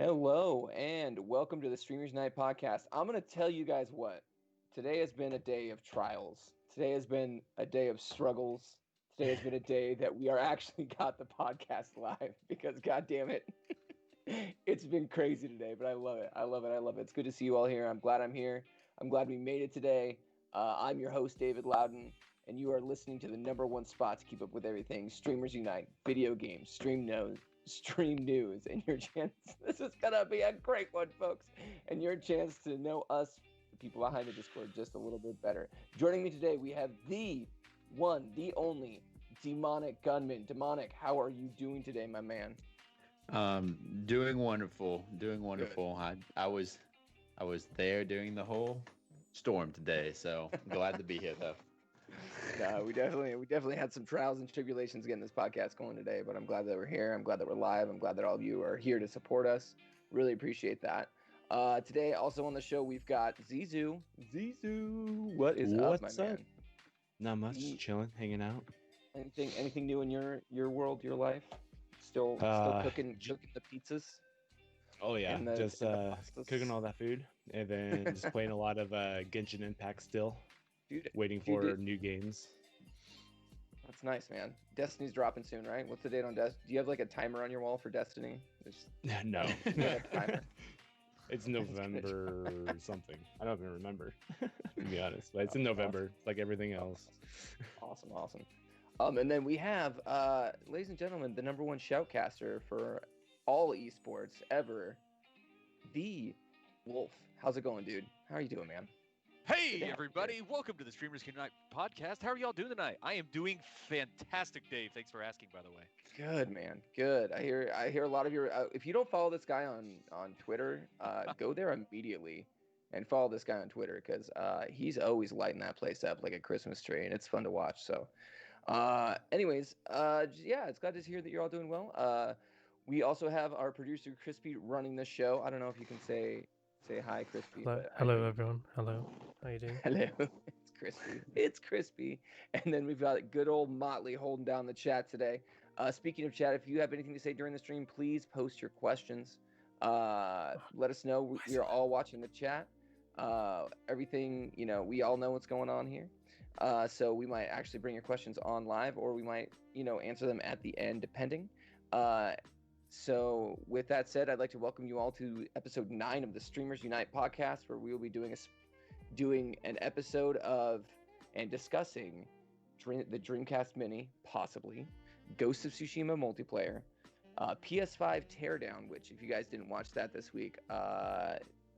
Hello and welcome to the Streamers Night podcast. I'm going to tell you guys what. Today has been a day of trials. Today has been a day of struggles. Today has been a day that we are actually got the podcast live because god damn it. It's been crazy today, but I love it. I love it. I love it. It's good to see you all here. I'm glad I'm here. I'm glad we made it today. I'm your host, David Loudon, and you are listening to the number one spot to keep up with everything. Streamers Unite, video games, stream news, and your chance. This is gonna be a great one, folks, and your chance to know us, the people behind the Discord, just a little bit better. Joining me today, we have the one, the only Demonic Gunman. Demonic, how are you doing today, my man? Doing wonderful. I was there during the whole storm today, so glad to be here though. No, we definitely had some trials and tribulations getting this podcast going today, but I'm glad that we're here. I'm glad that we're live. I'm glad that all of you are here to support us. Really appreciate that. Today, also on the show, we've got Zizou. Zizou, what is up, my man? Not much. Chilling, hanging out. Anything new in your world, your life? Still cooking the pizzas. Oh yeah, just cooking all that food, and then just playing a lot of Genshin Impact still. Dude, waiting for new games. That's nice, man. Destiny's dropping soon, right? What's the date on Destiny? Do you have like a timer on your wall for Destiny? No. It's November something. I don't even remember, to be honest. But it's in November, like everything else. Awesome. And then we have, ladies and gentlemen, the number one shoutcaster for all esports ever, the Wolf. How's it going, dude? How are you doing, man? Hey everybody, welcome to the Streamers Unite podcast. How are y'all doing tonight? I am doing fantastic, Dave. Thanks for asking, by the way. Good, man. Good. I hear a lot of your if you don't follow this guy on Twitter, go there immediately and follow this guy on Twitter because he's always lighting that place up like a Christmas tree, and it's fun to watch. So anyways, yeah, it's glad to hear that you're all doing well. We also have our producer Crispy running the show. I don't know if you can say hi, Crispy. Hello, everyone. Hello. How you doing? Hello. It's Crispy. And then we've got good old Motley holding down the chat today. Speaking of chat, if you have anything to say during the stream, please post your questions. Let us know. We are all watching the chat. Everything, we all know what's going on here. So we might actually bring your questions on live, or we might, answer them at the end, depending. So with that said, I'd like to welcome you all to episode 9 of the Streamers Unite podcast, where we will be doing an episode of and discussing the Dreamcast Mini, possibly, Ghost of Tsushima multiplayer, PS5 teardown, which if you guys didn't watch that this week,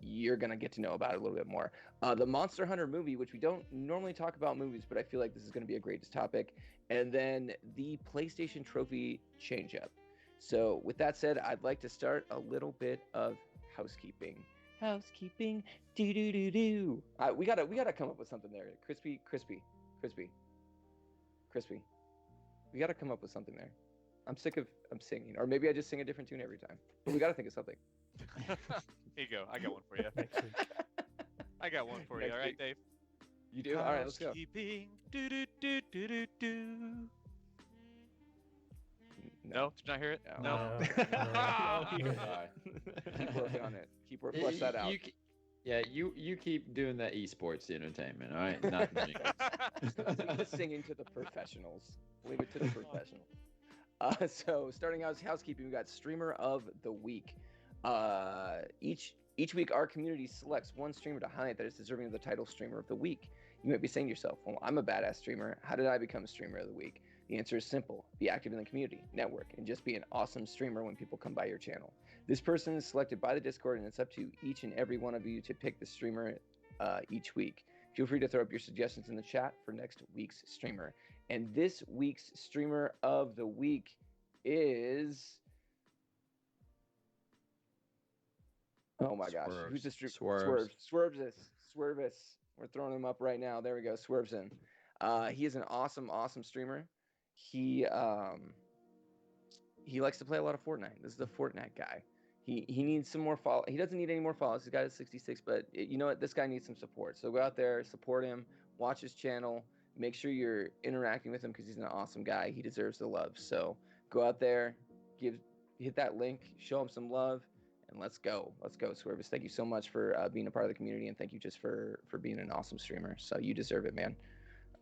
you're going to get to know about it a little bit more. The Monster Hunter movie, which we don't normally talk about movies, but I feel like this is going to be a great topic. And then the PlayStation Trophy change-up. So with that said, I'd like to start a little bit of housekeeping. Do. We gotta come up with something there. Crispy. We gotta come up with something there. I'm sick of singing, or maybe I just sing a different tune every time. But we gotta think of something. Here you go. I got one for you. I got one for you. All right, Dave. You do? All right, let's go. Housekeeping. Do. No, did you not hear it? No. Keep working on it. Flush that out. You keep doing that esports entertainment, all right? Not me. Leave the singing to the professionals. So starting out housekeeping, we got Streamer of the Week. Each week, our community selects one streamer to highlight that is deserving of the title Streamer of the Week. You might be saying to yourself, well, I'm a badass streamer. How did I become a Streamer of the Week? The answer is simple. Be active in the community, network, and just be an awesome streamer when people come by your channel. This person is selected by the Discord, and it's up to each and every one of you to pick the streamer each week. Feel free to throw up your suggestions in the chat for next week's streamer. And this week's Streamer of the Week is... Oh my gosh, who's the streamer? Swerves. We're throwing him up right now. There we go, Swerves in. He is an awesome streamer. He likes to play a lot of Fortnite. This is a Fortnite guy. He needs some more follow. He doesn't need any more follows. He's got his 66, but you know what? This guy needs some support. So go out there, support him, watch his channel. Make sure you're interacting with him because he's an awesome guy. He deserves the love. So go out there, hit that link, show him some love. and let's go. Swervis, thank you so much for being a part of the community, and thank you just for being an awesome streamer. So you deserve it, man.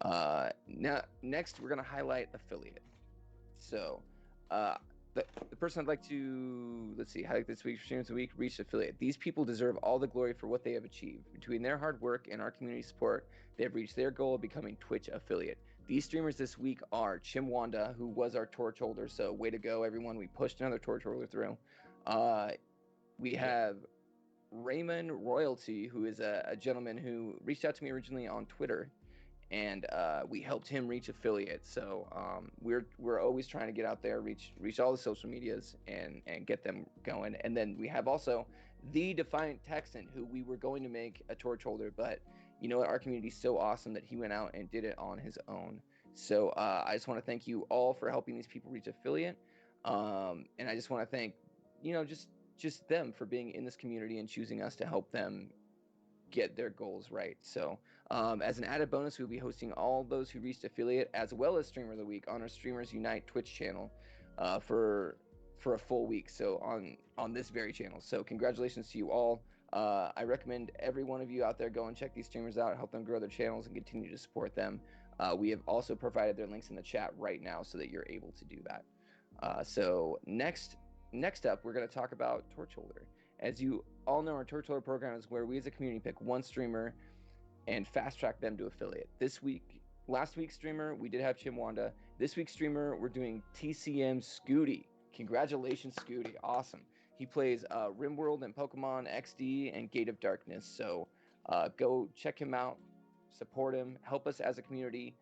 Now, next we're gonna highlight affiliate. So, the person I'd like to highlight this week's streamers of the week reached affiliate. These people deserve all the glory for what they have achieved. Between their hard work and our community support, they have reached their goal of becoming Twitch affiliate. These streamers this week are Chimwanda, who was our torch holder. So way to go, everyone! We pushed another torch holder through. We have Raymond Royalty, who is a gentleman who reached out to me originally on Twitter, and we helped him reach affiliate. So we're always trying to get out there, reach all the social medias, and get them going. And then we have also the Defiant Texan, who we were going to make a torch holder, but you know what? Our community is so awesome that he went out and did it on his own. So I just want to thank you all for helping these people reach affiliate. And I just want to thank, just them for being in this community and choosing us to help them get their goals right. So as an added bonus, we'll be hosting all those who reached affiliate as well as Streamer of the Week on our Streamers Unite Twitch channel for a full week. So on this very channel. So congratulations to you all. I recommend every one of you out there go and check these streamers out, help them grow their channels, and continue to support them. We have also provided their links in the chat right now so that you're able to do that. So next up, we're going to talk about Torch Holder. As you all know, our Torch Holder program is where we as a community pick one streamer and fast track them to affiliate. Last week's streamer, we did have Chimwanda. This week's streamer, we're doing TCM Scooty. Congratulations, Scooty. Awesome. He plays RimWorld and Pokemon XD and Gate of Darkness. So go check him out, support him, help us as a community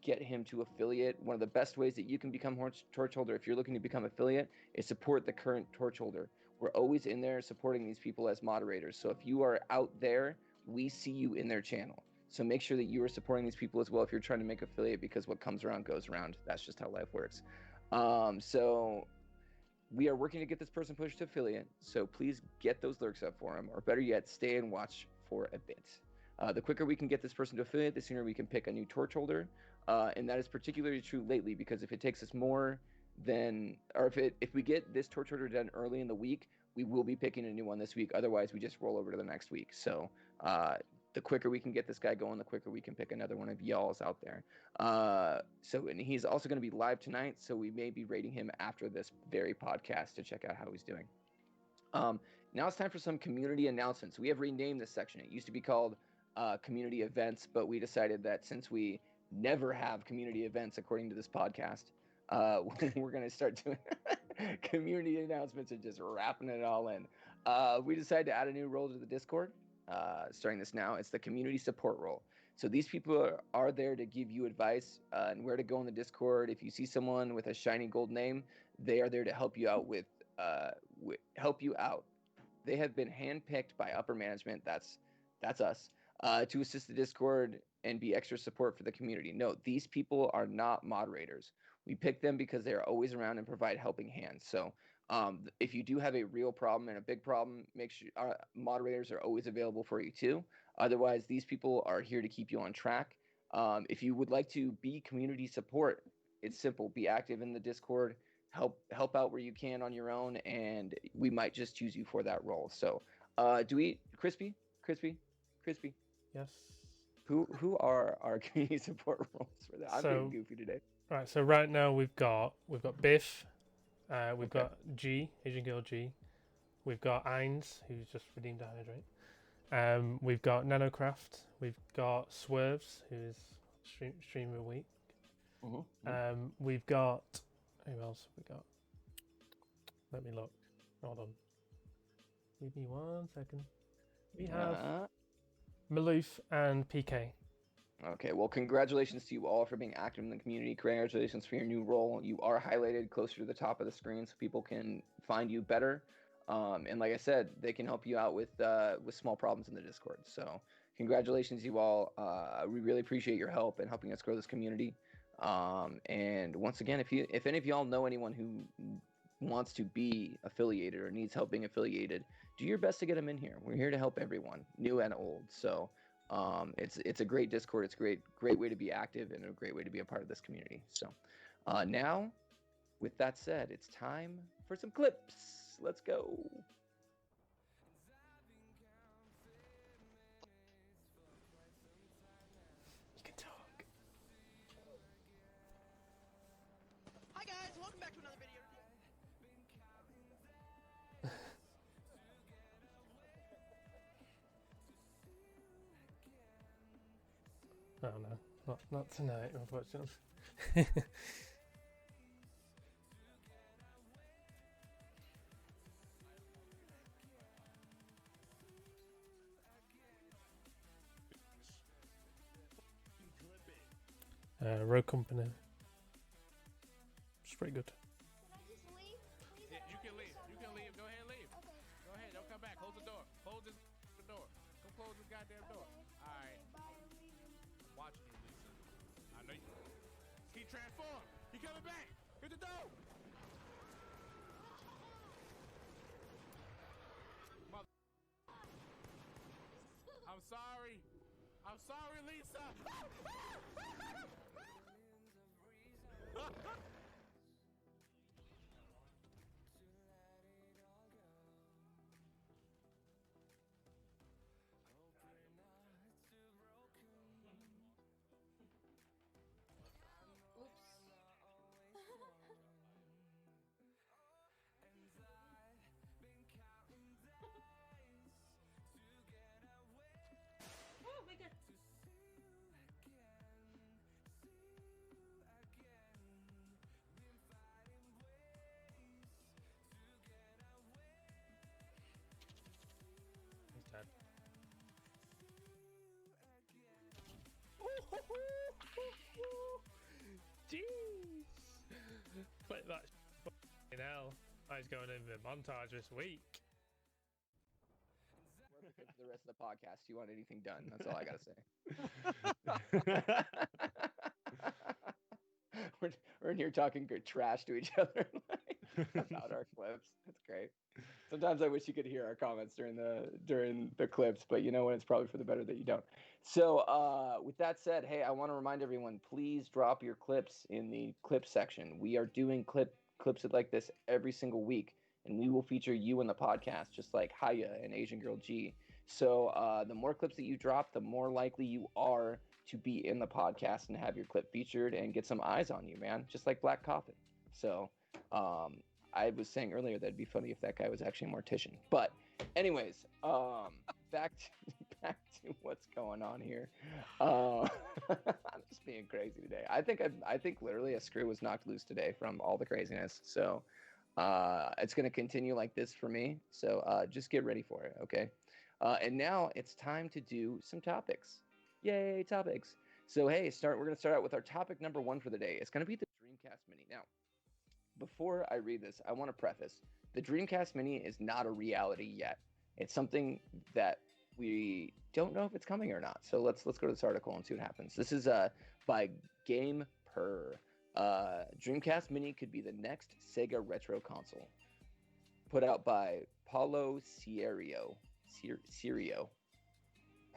get him to affiliate. One of the best ways that you can become torch holder if you're looking to become affiliate is support the current torch holder. We're always in there supporting these people as moderators. So if you are out there, we see you in their channel. So make sure that you are supporting these people as well if you're trying to make affiliate, because what comes around goes around. That's just how life works. So we are working to get this person pushed to affiliate, so please get those lurks up for him, or better yet, stay and watch for a bit. The quicker we can get this person to affiliate, the sooner we can pick a new torch holder, and that is particularly true lately, because if it takes us more than, or if we get this torch holder done early in the week, we will be picking a new one this week. Otherwise, we just roll over to the next week. So the quicker we can get this guy going, the quicker we can pick another one of y'all's out there. And he's also going to be live tonight, so we may be rating him after this very podcast to check out how he's doing. Now it's time for some community announcements. We have renamed this section. It used to be called community events, but we decided that since we never have community events according to this podcast, we're going to start doing community announcements and just wrapping it all in. We decided to add a new role to the Discord. Starting this now, it's the community support role. So these people are there to give you advice on where to go in the Discord. If you see someone with a shiny gold name, they are there to help you out They have been handpicked by upper management. That's us, to assist the Discord and be extra support for the community. No, these people are not moderators. We pick them because they are always around and provide helping hands. So if you do have a real problem and a big problem, make sure our moderators are always available for you too. Otherwise, these people are here to keep you on track. If you would like to be community support, it's simple. Be active in the Discord. Help out where you can on your own, and we might just choose you for that role. So, Crispy? Yes. Who are our community support roles for that? I'm being goofy today. Right. So right now we've got Biff, we've got G, Asian Girl G, we've got Ainz, who's just redeemed a hydrate. We've got Nanocraft, we've got Swerves, who is streamer of the week. Mm-hmm. We've got, who else have we got? Let me look. Hold on. Give me 1 second. We have Maloof and PK. Okay, well, congratulations to you all for being active in the community. Congratulations for your new role. You are highlighted closer to the top of the screen so people can find you better. And like I said, they can help you out with small problems in the Discord. So congratulations, you all. We really appreciate your help in helping us grow this community. And once again, if any of y'all know anyone who wants to be affiliated or needs help being affiliated, do your best to get them in here. We're here to help everyone, new and old. So it's a great Discord. It's a great way to be active and a great way to be a part of this community. So now, with that said, it's time for some clips. Let's go. welcome back to another video. Oh no, not tonight, unfortunately. Road Company. It's pretty good. Can I just leave? Please, Yeah, I you can wanna do leave. You something. can leave. Go ahead and leave. Okay. Go ahead. Don't come back. Close the door. Close this the door. Go close this goddamn door. Okay. All right. Bye, I'm leaving. I'm watching you, Lisa. I know you. He transformed. He coming back. Hit the door. Mother. I'm sorry. I'm sorry, Lisa. Oh my god. He's dead. Jeez! Play that f***ing hell. He's going in the montage this week. For the rest of the podcast, you want anything done? That's all I gotta say. we're in here talking good trash to each other about our clips. That's great. Sometimes I wish you could hear our comments during the clips, but you know what? It's probably for the better that you don't. So with that said, hey, I want to remind everyone, please drop your clips in the clip section. We are doing clips like this every single week, and we will feature you in the podcast, just like Haya and Asian Girl G. So the more clips that you drop, the more likely you are to be in the podcast and have your clip featured and get some eyes on you, man, just like Black Coffin. So I was saying earlier that it'd be funny if that guy was actually a mortician. But anyways, back to what's going on here. I'm just being crazy today. I think literally a screw was knocked loose today from all the craziness. So it's going to continue like this for me. So just get ready for it, okay? And now it's time to do some topics. Yay, topics. So hey, we're going to start out with our topic number 1 for the day. It's going to be the Dreamcast Mini. Now, before I read this, I want to preface the Dreamcast Mini is not a reality yet. It's something that we don't know if it's coming or not. So let's go to this article and see what happens. This is by Game Per. Dreamcast Mini could be the next Sega retro console. Put out by Paulo Cirio.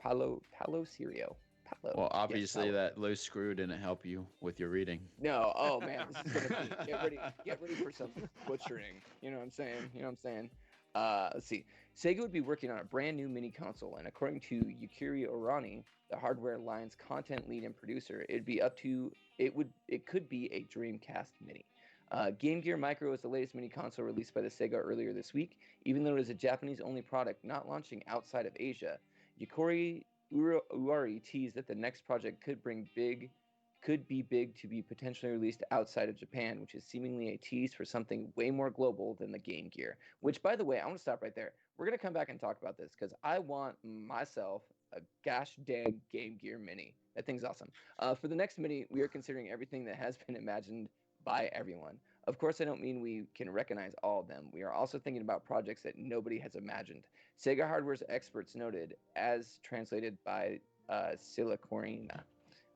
Paulo Cirio. Well, obviously Paulo. that loose screw didn't help you with your reading. No, oh man, this is gonna be, get ready for some butchering. You know what I'm saying? Let's see. Sega would be working on a brand new mini console, and according to Yukiri Orani, the hardware line's content lead and producer, it could be a Dreamcast Mini. Game Gear Micro is the latest mini console released by the Sega earlier this week. Even though it is a Japanese-only product not launching outside of Asia, Yukiri Uari teased that the next project could be big to be potentially released outside of Japan, which is seemingly a tease for something way more global than the Game Gear. Which, by the way, I want to stop right there. We're going to come back and talk about this because I want myself a gosh dang Game Gear Mini. That thing's awesome. For the next Mini, we are considering everything that has been imagined by everyone. Of course, I don't mean we can recognize all of them. We are also thinking about projects that nobody has imagined. Sega Hardware's experts noted, as translated by Silicorina,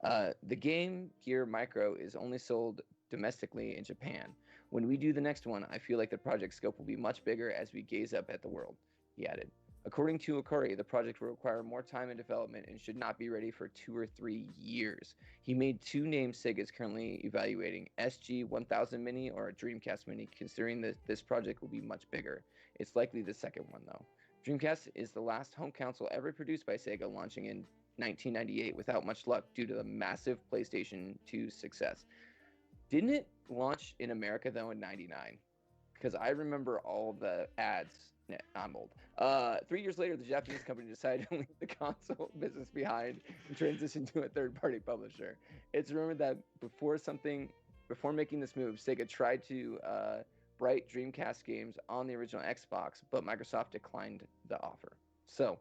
the Game Gear Micro is only sold domestically in Japan. When we do the next one, I feel like the project scope will be much bigger as we gaze up at the world, he added. According to Okori, the project will require more time in development and should not be ready for 2 or 3 years. He made 2 names Sega is currently evaluating, SG-1000 Mini or a Dreamcast Mini, considering that this project will be much bigger. It's likely the second one, though. Dreamcast is the last home console ever produced by Sega, launching in 1998 without much luck due to the massive PlayStation 2 success. Didn't it launch in America though in '99? Because I remember all the ads. Yeah, I'm old. 3 years later, the Japanese company decided to leave the console business behind and transition to a third-party publisher. It's rumored that before making this move, Sega tried to write Dreamcast games on the original Xbox, but Microsoft declined the offer. So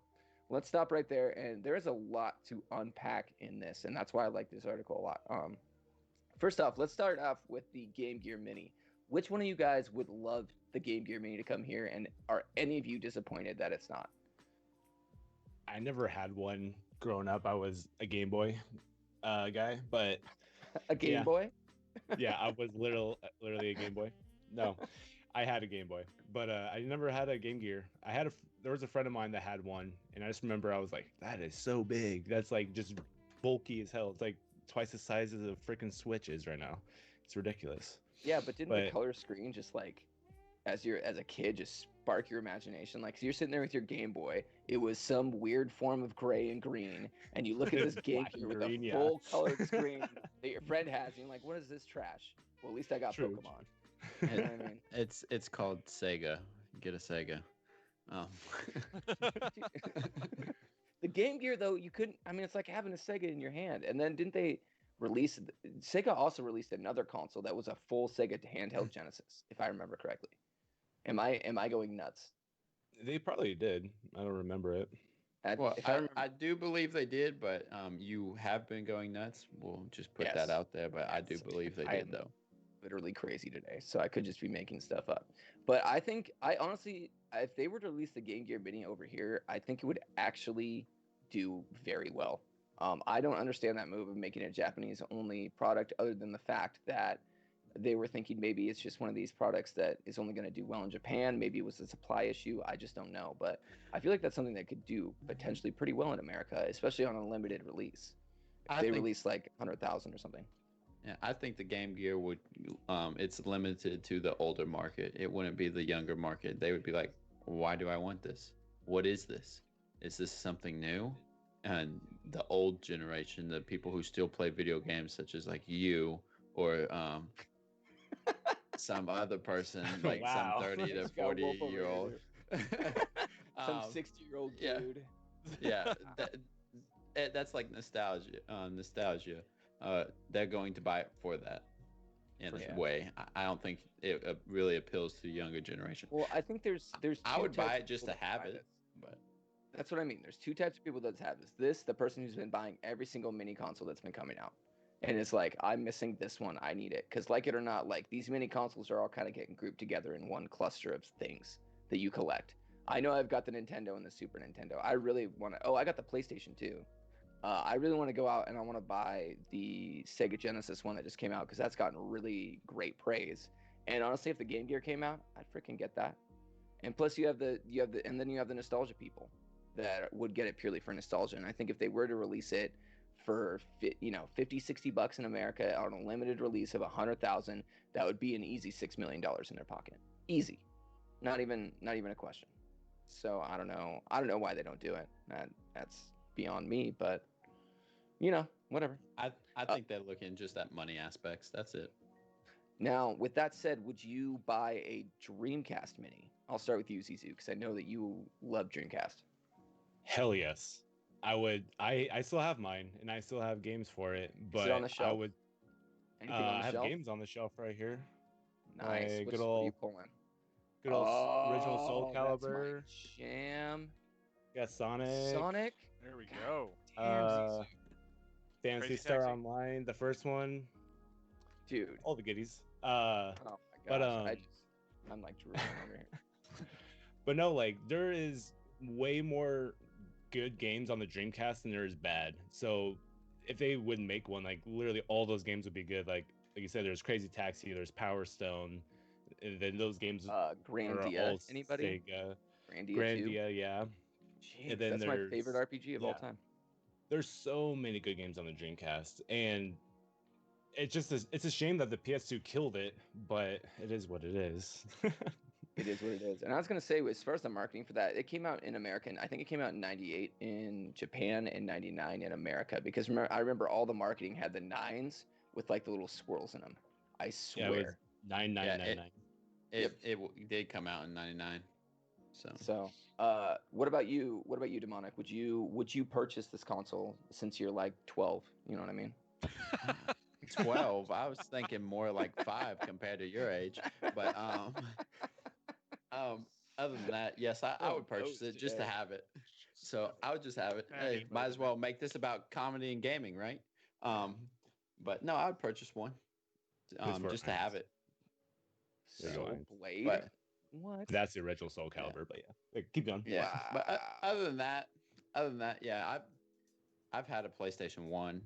let's stop right there. And there is a lot to unpack in this, and that's why I like this article a lot. First off, let's start off with the Game Gear Mini. Which one of you guys would love the Game Gear Mini to come here, and are any of you disappointed that it's not? I never had one growing up. I was a Game Boy guy, but A Game Yeah. Boy? yeah, I was literally a Game Boy. No, I had a Game Boy, but I never had a Game Gear. There was a friend of mine that had one, and I just remember I was like, that is so big. That's like just bulky as hell. It's like twice the size as a freaking Switch is right now. It's ridiculous. Yeah, but didn't the But- color screen just like, as a kid, just spark your imagination? Like, so you're sitting there with your Game Boy. It was some weird form of gray and green, and you look at this Game Black Gear and with green, a yeah. full colored screen that your friend has, and you're like, what is this trash? Well, at least I got True. Pokemon. You know what I mean? It's called Sega. Get a Sega. Um, The Game Gear, though, you couldn't. I mean, it's like having a Sega in your hand. And then didn't they release? Sega also released another console that was a full Sega handheld Genesis, if I remember correctly. Am I going nuts? They probably did. I don't remember it. well, If I remember, I do believe they did, but you have been going nuts. We'll just put Yes. that out there, but I do Yes. believe they I did am though. literally crazy today, so I could just be making stuff up. But I honestly, if they were to release the Game Gear Mini over here, I think it would actually do very well. I don't understand that move of making it a Japanese only product, other than the fact that they were thinking maybe it's just one of these products that is only going to do well in Japan. Maybe it was a supply issue. I just don't know. But I feel like that's something that could do potentially pretty well in America, especially on a limited release. If I they think- release like 100,000 or something. Yeah, I think the Game Gear would. It's limited to the older market. It wouldn't be the younger market. They would be like, "Why do I want this? What is this? Is this something new?" And the old generation, the people who still play video games, such as like you or some other person, like Wow. some 30 to This guy Wolf over 40-year-old. Some Um, 60-year-old yeah. dude. yeah, that's like nostalgia. Nostalgia. They're going to buy it for that in Yeah. a way. I don't think it really appeals to the younger generation. Well, I think there's I two would buy types it of just to people that have buy it, this. but That's what I mean. There's two types of people that have this. The person who's been buying every single mini console that's been coming out. And it's like, I'm missing this one. I need it. Because like it or not, like these mini consoles are all kind of getting grouped together in one cluster of things that you collect. I know I've got the Nintendo and the Super Nintendo. I really want to. Oh, I got the PlayStation too. I really want to go out and I want to buy the Sega Genesis one that just came out because that's gotten really great praise. And honestly, if the Game Gear came out, I'd freaking get that. And plus, you have the and then you have the nostalgia people that would get it purely for nostalgia. And I think if they were to release it for 50, 60 bucks in America on a limited release of 100,000, that would be an easy $6 million in their pocket. Easy, not even a question. So I don't know why they don't do it. That's beyond me, but whatever. I think they're looking just at money aspects. That's it. Now, with that said, would you buy a Dreamcast Mini? I'll start with you, Zizu, because I know that you love Dreamcast. Hell yes. I would. I still have mine, and I still have games for it. But on the I shelf? would. Anything on I the have shelf? games on the shelf right here. Nice. good What are you old- pulling? Good old original Soul Oh, that's my Calibur. jam. Got Sonic. Sonic. There we go. Damn, Uh, Fantasy Crazy Star Taxi. Online, the first one. Dude. All the goodies. Oh my but, gosh. I'm like drooling over here. But no, like there is way more good games on the Dreamcast than there is bad. So if they would make one, like literally all those games would be good. Like you said, there's Crazy Taxi, there's Power Stone, and then those games are Grandia. all Anybody? Sega. Grandia 2? Grandia, yeah. Jeez, And then that's my there's- favorite RPG of all yeah. time. There's so many good games on the Dreamcast, and it's a shame that the PS2 killed it, but it is what it is. It is what it is. And I was going to say, as far as the marketing for that, it came out in America. And I think it came out in 98 in Japan and 99 in America. Because I remember all the marketing had the 9s with like the little squirrels in them. I Yeah, it was swear. 9999. It did come out in '99. So So, what about you? What about you, Demonic? Would you purchase this console since you're like 12? You know what I mean? 12. I was thinking more like 5 compared to your age. But other than that, yes, I would purchase it just to have it. So I would just have it. Hey, might as well make this about comedy and gaming, right? But no, I would purchase one just to have it. There you go, So Irons. Blade. But What? That's the original Soul Calibur, but yeah. Like, keep going. yeah, but Wow. other than that, yeah, I've had a PlayStation 1.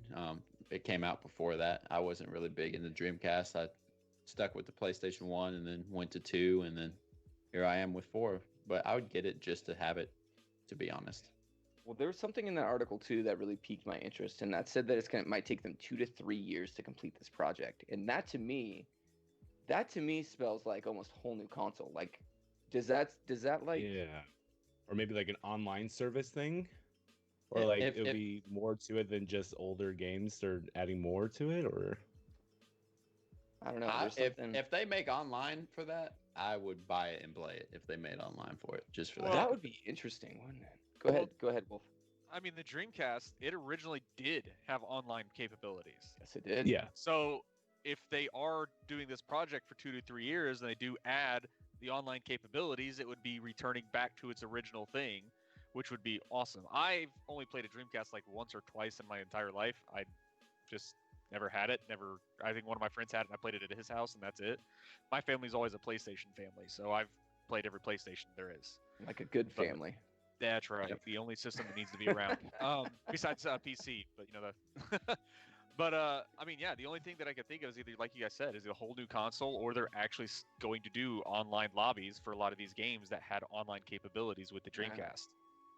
It came out before that. I wasn't really big into Dreamcast. I stuck with the PlayStation 1 and then went to 2 and then here I am with 4. But I would get it just to have it, to be honest. Well, there was something in that article too that really piqued my interest, and that said that it might take them 2 to 3 years to complete this project. And that to me spells like almost whole new console. Like, does that like Yeah. Or maybe like an online service thing. Or Yeah, like if- it'll if- be more to it than just older games or adding more to it, or I don't know. I, There's if something if they make online for that, I would buy it and play it if they made online for it, just for Well, that that. would be interesting, wouldn't it? Go ahead, Wolf. I mean, the Dreamcast, it originally did have online capabilities. Yes, it did. yeah. So if they are doing this project for 2 to 3 years and they do add the online capabilities, it would be returning back to its original thing, which would be awesome. I've only played a Dreamcast like once or twice in my entire life. I just never had it. Never. I think one of my friends had it, and I played it at his house, and that's it. My family's always a PlayStation family, so I've played every PlayStation there is. Like a good But- family. That's right. Yep. The only system that needs to be around, besides PC. But you know the. But I mean, yeah. The only thing that I could think of is either, like you guys said, is a whole new console, or they're actually going to do online lobbies for a lot of these games that had online capabilities with the Yeah. Dreamcast.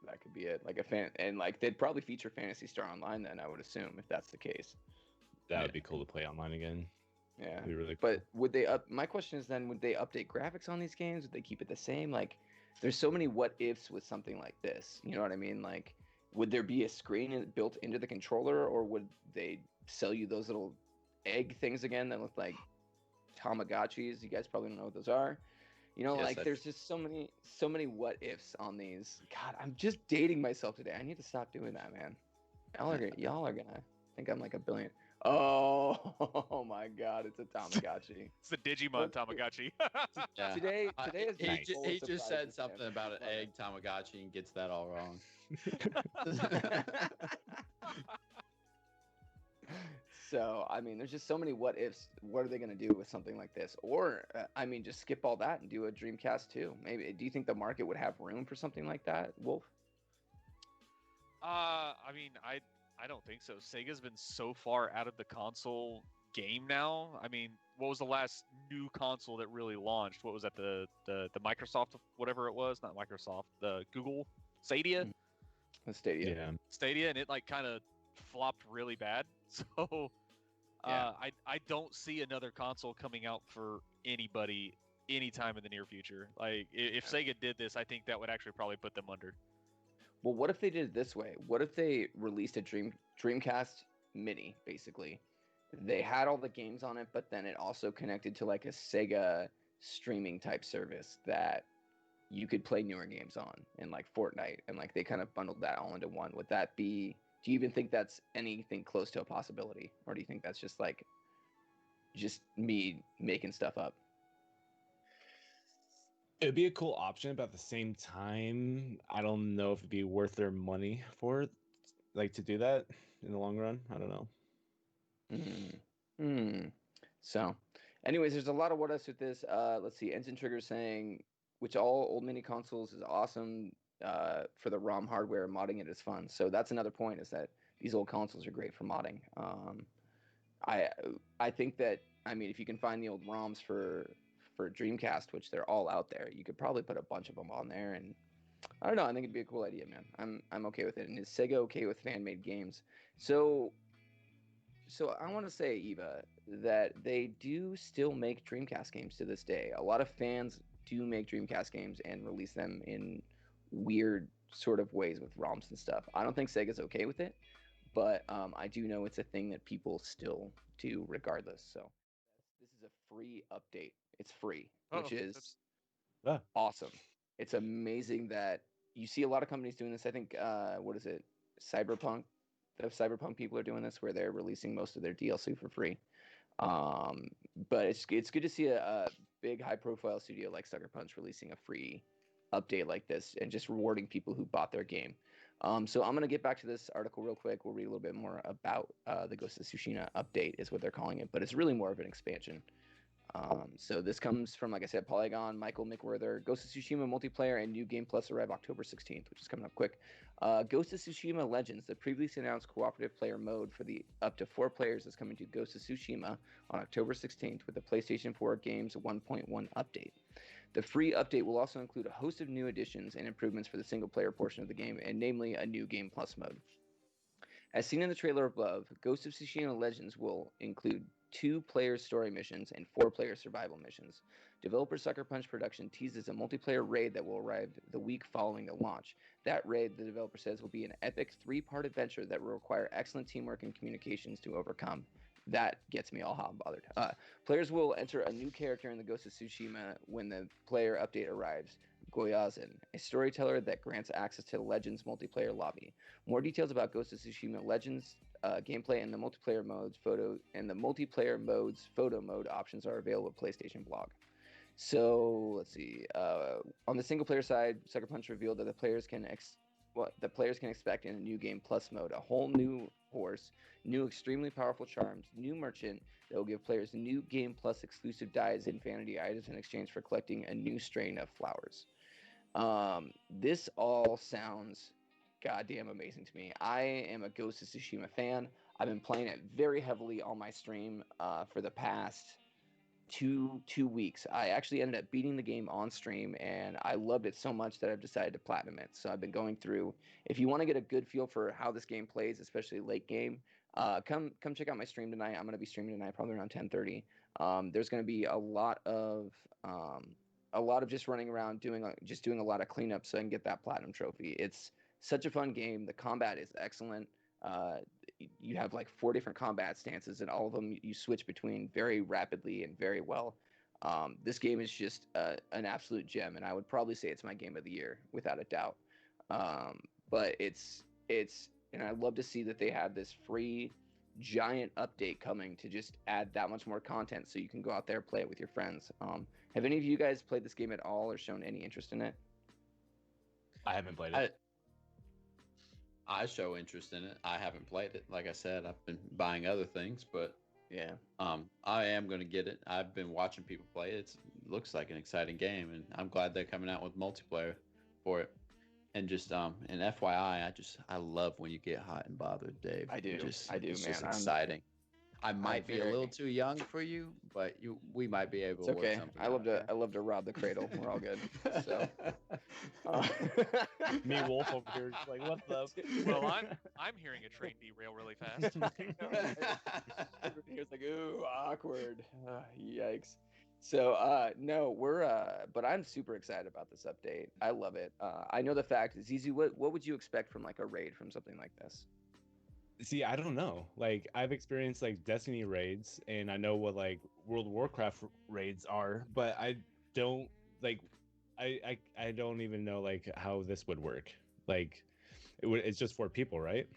That could be it. Like a fan, and like they'd probably feature Fantasy Star Online then. I would assume if that's the case. That would be cool to play online again. Yeah. That'd be really cool. But would they up? My question is then, would they update graphics on these games? Would they keep it the same? Like, there's so many what ifs with something like this. You know what I mean? Like, would there be a screen built into the controller, or would they sell you those little egg things again that look like Tamagotchis? You guys probably don't know what those are. You know, Yes, like there's just so many what ifs on these. God, I'm just dating myself today. I need to stop doing that, man. Y'all are gonna think I'm like a billion. Oh my God, it's a Tamagotchi. It's the Digimon Tamagotchi. Yeah. Today has been he, full ju- of he just said surprises, something man. about an Love egg Tamagotchi and gets that all wrong. So, I mean, there's just so many what ifs. What are they going to do with something like this? Or, I mean, just skip all that and do a Dreamcast 2. Maybe. Do you think the market would have room for something like that, Wolf? I mean, I don't think so. Sega's been so far out of the console game now. I mean, what was the last new console that really launched? What was that? The Microsoft, whatever it was, not Microsoft, the Google Stadia. The Stadia. Yeah. Stadia, and it like kind of flopped really bad. So Yeah. I don't see another console coming out for anybody anytime in the near future. Like if Sega did this, I think that would actually probably put them under. Well, what if they did it this way? What if they released a Dreamcast Mini, basically? They had all the games on it, but then it also connected to like a Sega streaming type service that you could play newer games on, and like Fortnite, and like they kind of bundled that all into one. Would that be? Do you even think that's anything close to a possibility, or do you think that's just like just me making stuff up? It'd be a cool option, but at the same time, I don't know if it'd be worth their money for it, like to do that in the long run. I don't know. So, anyways, there's a lot of what ifs with this. Let's see. Ensign Trigger saying, which all old mini consoles is awesome for the ROM hardware. Modding it is fun. So that's another point, is that these old consoles are great for modding. I think that, I mean, if you can find the old ROMs for Dreamcast, which they're all out there, you could probably put a bunch of them on there, and I don't know. I think it'd be a cool idea, man. I'm okay with it. And is Sega okay with fan made games? So I want to say, Eva, that they do still make Dreamcast games to this day. A lot of fans do make Dreamcast games and release them in weird sort of ways with ROMs and stuff. I don't think Sega's okay with it, but I do know it's a thing that people still do regardless. So This is a free update. It's free, Oh, which is that's Ah. awesome. It's amazing that you see a lot of companies doing this. I think what is it? Cyberpunk. The Cyberpunk people are doing this where they're releasing most of their DLC for free. Um, but it's good to see a big high profile studio like Sucker Punch releasing a free update like this and just rewarding people who bought their game. So I'm gonna get back to this article real quick. We'll read a little bit more about the Ghost of Tsushima update is what they're calling it, but it's really more of an expansion. So this comes from, like I said, Polygon, Michael McWhirter. Ghost of Tsushima multiplayer and new game plus arrive October 16th, which is coming up quick. Ghost of Tsushima Legends, the previously announced cooperative player mode for the up to 4 players, is coming to Ghost of Tsushima on October 16th with the PlayStation 4 Games 1.1 update. The free update will also include a host of new additions and improvements for the single player portion of the game, and namely a new game plus mode. As seen in the trailer above, Ghost of Tsushima Legends will include 2-player story missions and 4-player survival missions. Developer Sucker Punch Production teases a multiplayer raid that will arrive the week following the launch. That raid, the developer says, will be an epic 3-part adventure that will require excellent teamwork and communications to overcome. That gets me all hot and bothered. Players will enter a new character in the Ghost of Tsushima when the player update arrives. Goyazin, a storyteller that grants access to the Legends multiplayer lobby. More details about Ghost of Tsushima Legends gameplay and the multiplayer modes photo mode options are available at PlayStation blog. So let's see. On the single player side, Sucker Punch revealed that the players can expect in a new game plus mode a whole new horse, new extremely powerful charms, new merchant that will give players new game plus exclusive dyes and vanity items in exchange for collecting a new strain of flowers. This all sounds goddamn amazing to me. I am a Ghost of Tsushima fan. I've been playing it very heavily on my stream for the past two weeks. I actually ended up beating the game on stream, and I loved it so much that I've decided to platinum it. So I've been going through. If you want to get a good feel for how this game plays, especially late game, come check out my stream tonight. I'm going to be streaming tonight, probably around 10:30. There's going to be a lot of just running around doing a lot of cleanup so I can get that platinum trophy. It's such a fun game. The combat is excellent. You have like 4 different combat stances, and all of them you switch between very rapidly and very well. This game is just an absolute gem, and I would probably say it's my game of the year without a doubt. But and I love to see that they have this free giant update coming to just add that much more content so you can go out there and play it with your friends. Have any of you guys played this game at all or shown any interest in it? I haven't played it. I show interest in it. I haven't played it. Like I said, I've been buying other things, but Yeah. I am going to get it. I've been watching people play it. It looks like an exciting game, and I'm glad they're coming out with multiplayer for it. And just and FYI, I love when you get hot and bothered, Dave. I do. It's I do, just man. exciting. I might be a very- little too young for you, but we might be able It's to work okay. something I love out. to rob the cradle. We're all good. So. Me, Wolf, over here, just like, what's up? well, I'm hearing a train derail really fast. Everybody here's like, ooh, awkward. Yikes. So no, but I'm super excited about this update. I love it. I know the fact is easy. What would you expect from like a raid from something like this? See, I don't know. Like, I've experienced like Destiny raids, and I know what like World of Warcraft raids are, but I don't like. I don't even know like how this would work. Like, it's just 4 people, right?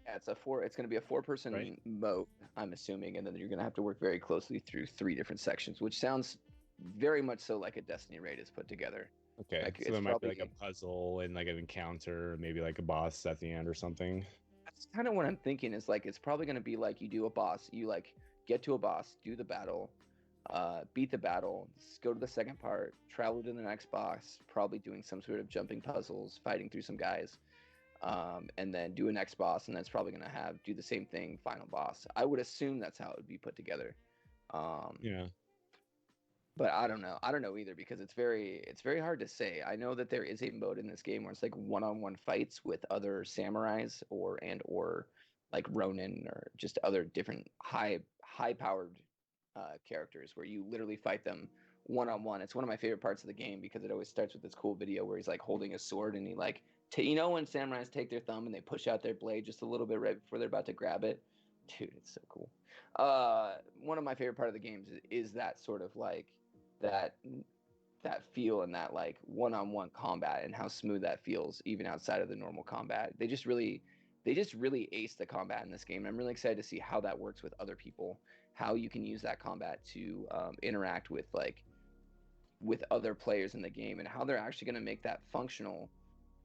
Yeah, it's going to be a 4-person Right. mode, I'm assuming, and then you're going to have to work very closely through 3 different sections, which sounds very much so like a Destiny raid is put together. Okay, Like, so it's there might be probably- like a puzzle and like an encounter, maybe like a boss at the end or something. That's kind of what I'm thinking is like it's probably going to be like you do a boss, you like get to a boss, do the battle, beat the battle, go to the second part, travel to the next boss, probably doing some sort of jumping puzzles, fighting through some guys, and then do a next boss, and that's probably going to do the same thing, final boss. I would assume that's how it would be put together. Yeah. But I don't know either because it's very hard to say. I know that there is a mode in this game where it's like one-on-one fights with other samurais or like Ronin or just other different high powered characters where you literally fight them one-on-one. It's one of my favorite parts of the game because it always starts with this cool video where he's like holding a sword and he like when samurais take their thumb and they push out their blade just a little bit right before they're about to grab it. Dude, it's so cool. One of my favorite part of the games is that sort of like that that feel and that like one-on-one combat and how smooth that feels even outside of the normal combat. They just really ace the combat in this game. I'm really excited to see how that works with other people, how you can use that combat to interact with other players in the game, and how they're actually going to make that functional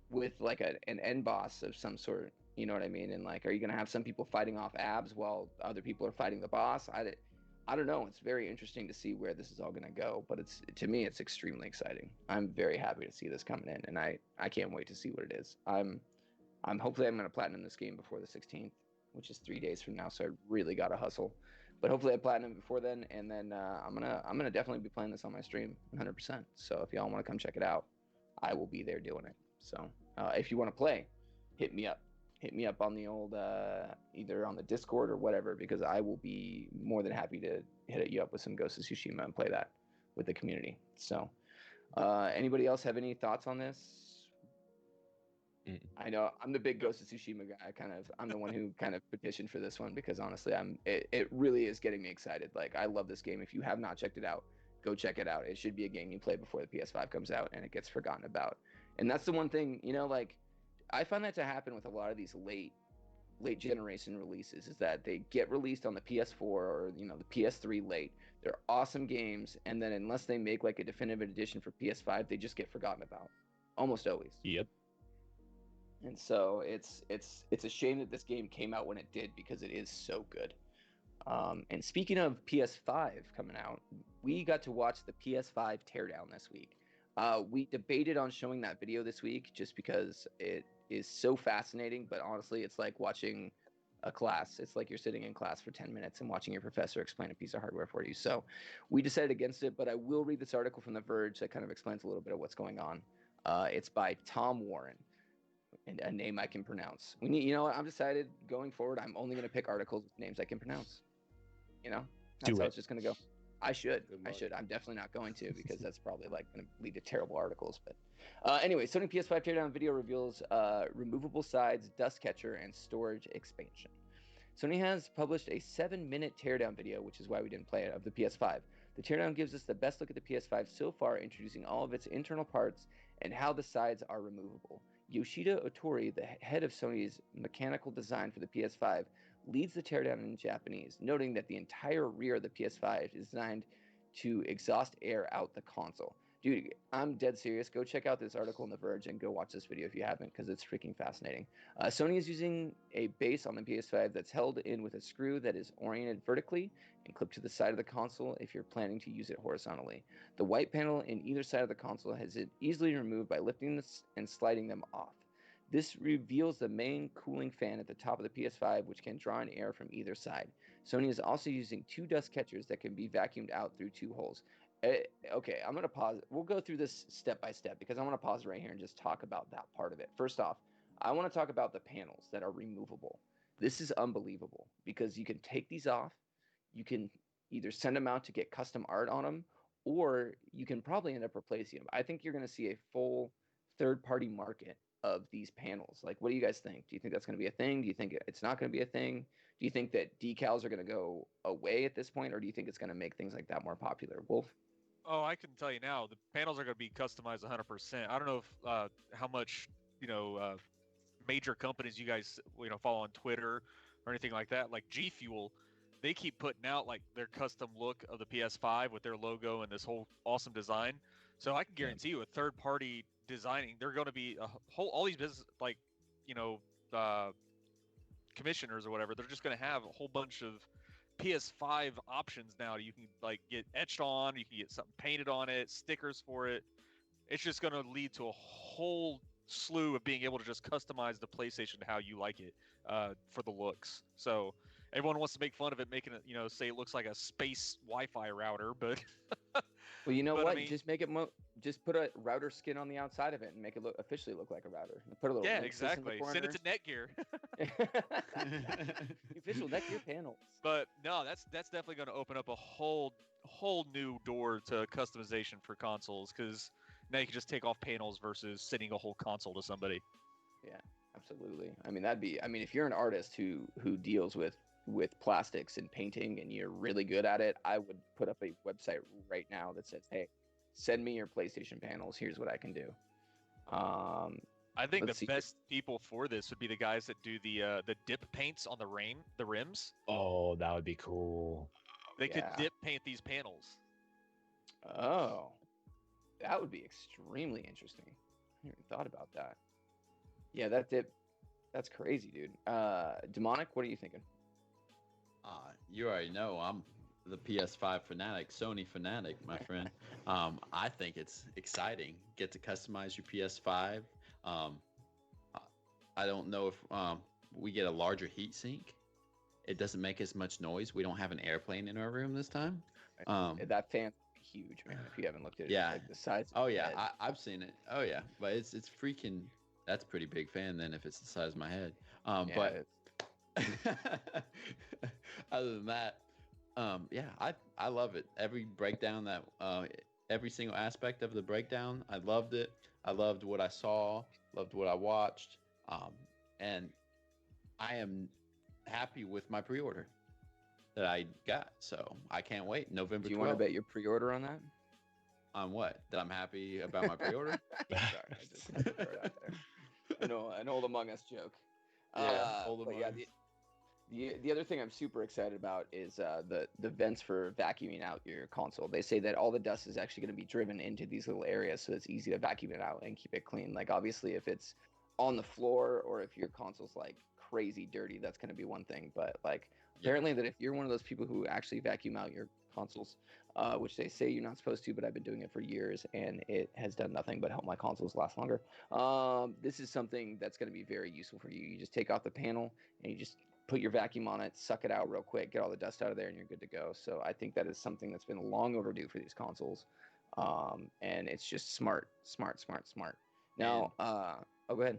with like an end boss of some sort. You know what I mean? And like, are you going to have some people fighting off abs while other people are fighting the boss? I don't know. It's very interesting to see where this is all going to go, but to me, it's extremely exciting. I'm very happy to see this coming in, and I can't wait to see what it is. Hopefully I'm going to platinum this game before the 16th, which is 3 days from now. So I really got to hustle, but hopefully I platinum before then, and then I'm gonna definitely be playing this on my stream 100%. So if y'all want to come check it out, I will be there doing it. So if you want to play, hit me up. Hit me up on the old either on the Discord or whatever, because I will be more than happy to hit you up with some Ghost of Tsushima and play that with the community. So anybody else have any thoughts on this? I know I'm the big Ghost of Tsushima guy. I'm the one who kind of petitioned for this one because honestly, it really is getting me excited. Like, I love this game. If you have not checked it out, go check it out. It should be a game you play before the PS5 comes out and it gets forgotten about. And that's the one thing, like I find that to happen with a lot of these late generation releases, is that they get released on the PS4 or the PS3 late. They're awesome games, and then unless they make like a definitive edition for PS5, they just get forgotten about. Almost always. Yep. And so it's a shame that this game came out when it did, because it is so good. And speaking of PS5 coming out, we got to watch the PS5 teardown this week. We debated on showing that video this week just because it is so fascinating, but honestly, it's like watching a class. It's like you're sitting in class for 10 minutes and watching your professor explain a piece of hardware for you. So we decided against it, but I will read this article from The Verge that kind of explains a little bit of what's going on. It's by Tom Warren, and a name I can pronounce. What? I'm decided going forward, I'm only going to pick articles with names I can pronounce. That's how it's just going to go. I should. I'm definitely not going to, because that's probably like going to lead to terrible articles. But anyway, Sony PS5 teardown video reveals removable sides, dust catcher, and storage expansion. Sony has published a 7-minute teardown video, which is why we didn't play it, of the PS5. The teardown gives us the best look at the PS5 so far, introducing all of its internal parts and how the sides are removable. Yoshida Otori, the head of Sony's mechanical design for the PS5, leads the teardown in Japanese, noting that the entire rear of the PS5 is designed to exhaust air out the console. Dude, I'm dead serious. Go check out this article in The Verge and go watch this video if you haven't, because it's freaking fascinating. Sony is using a base on the PS5 that's held in with a screw that is oriented vertically and clipped to the side of the console if you're planning to use it horizontally. The white panel in either side of the console has it easily removed by lifting this and sliding them off. This reveals the main cooling fan at the top of the PS5, which can draw in air from either side. Sony is also using 2 dust catchers that can be vacuumed out through 2 holes. Okay, I'm going to pause. We'll go through this step by step, because I want to pause right here and just talk about that part of it. First off, I want to talk about the panels that are removable. This is unbelievable, because you can take these off. You can either send them out to get custom art on them, or you can probably end up replacing them. I think you're going to see a full third-party market of these panels. Like, what do you guys think? Do you think that's going to be a thing? Do you think it's not going to be a thing? Do you think that decals are going to go away at this point, or do you think it's going to make things like that more popular? Wolf? Oh, I can tell you now, the panels are going to be customized 100%. I don't know if how much major companies you guys follow on Twitter or anything like that. Like G Fuel, they keep putting out like their custom look of the PS5 with their logo and this whole awesome design. So I can guarantee you, a third party designing, they're going to be all these business commissioners or whatever. They're just going to have a whole bunch of PS5 options now. You can like get etched on, you can get something painted on it, stickers for it. It's just going to lead to a whole slew of being able to just customize the PlayStation to how you like it for the looks. So everyone wants to make fun of it, making it, say it looks like a space Wi-Fi router, but well, you know what? I mean, just make it just put a router skin on the outside of it and make it officially look like a router. Put a little exactly. Send it to Netgear. Official Netgear panels. But no, that's definitely going to open up a whole new door to customization for consoles, because now you can just take off panels versus sending a whole console to somebody. Yeah, absolutely. I mean, if you're an artist who deals with with plastics and painting and you're really good at it, I would put up a website right now that says, hey, send me your PlayStation panels. Here's what I can do. I think Let's the see. best people for this would be the guys that do the dip paints on the rims. Oh, that would be cool. They could Yeah. dip paint these panels. Oh, that would be extremely interesting. I hadn't even thought about that. Yeah, that's crazy, dude. Demonic, what are you thinking? You already know I'm the PS5 fanatic, Sony fanatic, my friend. I think it's exciting. Get to customize your PS5. I don't know if we get a larger heatsink. It doesn't make as much noise. We don't have an airplane in our room this time. That fan's huge, man. If you haven't looked at it, Yeah. it's like the size. Oh of your yeah, head. I've seen it. Oh yeah, but it's freaking. That's a pretty big fan then if it's the size of my head. Yeah, But it's- other than that, yeah, I love it. Every breakdown that every single aspect of the breakdown, I loved it. I loved what I saw, loved what I watched, and I am happy with my pre-order that I got. So I can't wait. November. do you want to 12th. bet your pre-order on that? On what? That I'm happy about my pre-order? Sorry, I just had to throw it out there. I know, an old Among Us joke. Yeah, old But yeah, Among Us. the other thing I'm super excited about is the vents for vacuuming out your console. They say that all the dust is actually going to be driven into these little areas, so it's easy to vacuum it out and keep it clean. Like obviously, if it's on the floor or if your console's like crazy dirty, that's going to be one thing. But like apparently, that if you're one of those people who actually vacuum out your consoles, which they say you're not supposed to, but I've been doing it for years and it has done nothing but help my consoles last longer. This is something that's going to be very useful for you. You just take off the panel and you just put your vacuum on it, suck it out real quick, get all the dust out of there, and you're good to go. So I think that is something that's been long overdue for these consoles, and it's just smart. Now, go ahead.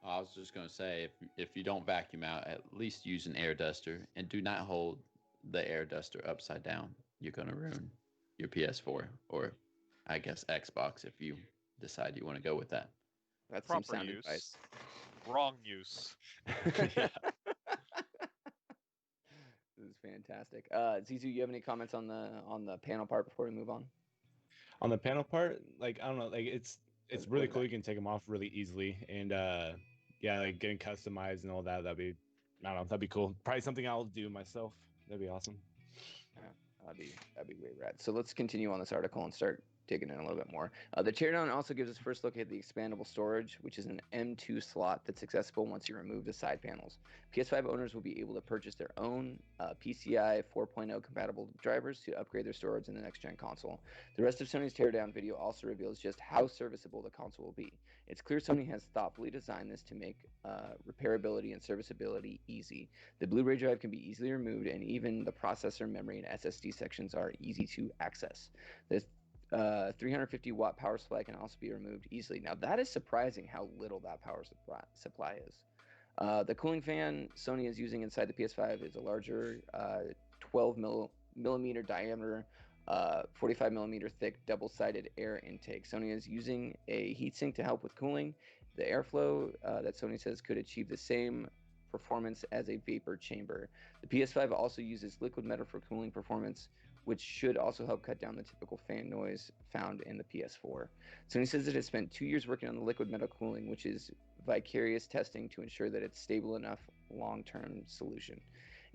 I was just gonna say, if you don't vacuum out, at least use an air duster, and do not hold the air duster upside down. You're gonna ruin your PS4 or, I guess, Xbox if you decide you want to go with that. That's some Proper sound use. advice. Wrong use. Yeah. This is fantastic. Zizu, you have any comments on the panel part before we move on? On the panel part, like I don't know, like it's What- really what cool. is You can take them off really easily, and yeah, like getting customized and all that. That'd be, I don't know, that'd be cool. Probably something I'll do myself. That'd be awesome. That'd be way rad. So let's continue on this article and start digging in a little bit more. The teardown also gives us first look at the expandable storage, which is an M2 slot that's accessible once you remove the side panels. PS5 owners will be able to purchase their own PCI 4.0 compatible drivers to upgrade their storage in the next gen console. The rest of Sony's teardown video also reveals just how serviceable the console will be. It's clear Sony has thoughtfully designed this to make repairability and serviceability easy. The Blu-ray drive can be easily removed, and even the processor, memory, and SSD sections are easy to access. The 350 watt power supply can also be removed easily. Now that is surprising how little that power supply is. The cooling fan Sony is using inside the PS5 is a larger 12 millimeter diameter, 45 millimeter thick double-sided air intake. Sony is using a heatsink to help with cooling. The airflow that Sony says could achieve the same performance as a vapor chamber. The PS5 also uses liquid metal for cooling performance, which should also help cut down the typical fan noise found in the PS4. Sony says it has spent 2 years working on the liquid metal cooling, which is vicarious testing to ensure that it's stable enough long-term solution.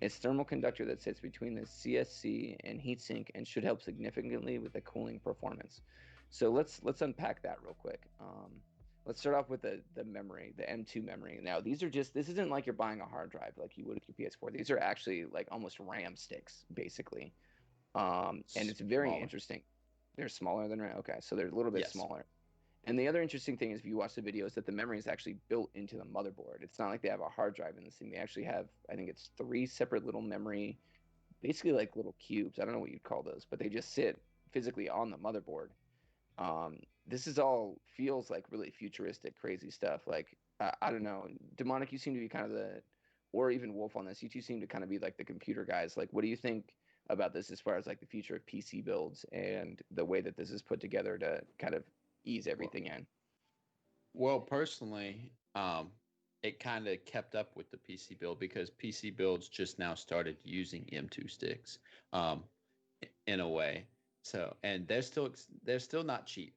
It's thermal conductor that sits between the CSC and heatsink and should help significantly with the cooling performance. So let's unpack that real quick. Let's start off with the memory, the M2 memory. Now this isn't like you're buying a hard drive like you would with your PS4. These are actually like almost RAM sticks, basically. And it's very Smaller. interesting. They're smaller than RAM. Okay, so they're a little bit Yes. smaller. And the other interesting thing is, if you watch the video, is that the memory is actually built into the motherboard. It's not like they have a hard drive in this thing. They actually have, I think it's 3 separate little memory, basically like little cubes. I don't know what you'd call those, but they just sit physically on the motherboard. This is all feels like really futuristic, crazy stuff. Like I don't know, Demonic, you seem to be kind of or even Wolf on this. You two seem to kind of be like the computer guys. Like, what do you think about this as far as like the future of PC builds and the way that this is put together to kind of ease everything in? Well, personally, it kind of kept up with the PC build because PC builds just now started using M2 sticks, um, in a way. So, and they're still not cheap.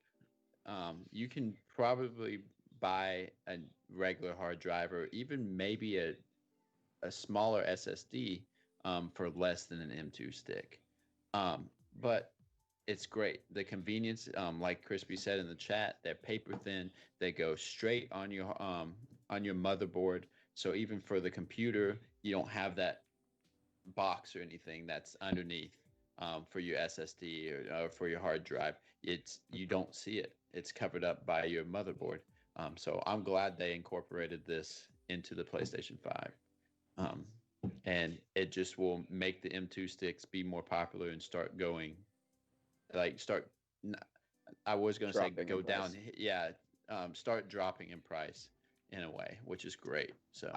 You can probably buy a regular hard drive or even maybe a smaller SSD for less than an M2 stick. But it's great. The convenience, like Crispy said in the chat, they're paper thin. They go straight on your motherboard. So even for the computer, you don't have that box or anything that's underneath for your SSD or for your hard drive. You don't see it. It's covered up by your motherboard. So I'm glad they incorporated this into the PlayStation 5. Um, and it just will make the M2 sticks be more popular and start going like start I was going to say Dropping in go down. price. Yeah, start dropping in price in a way, which is great. So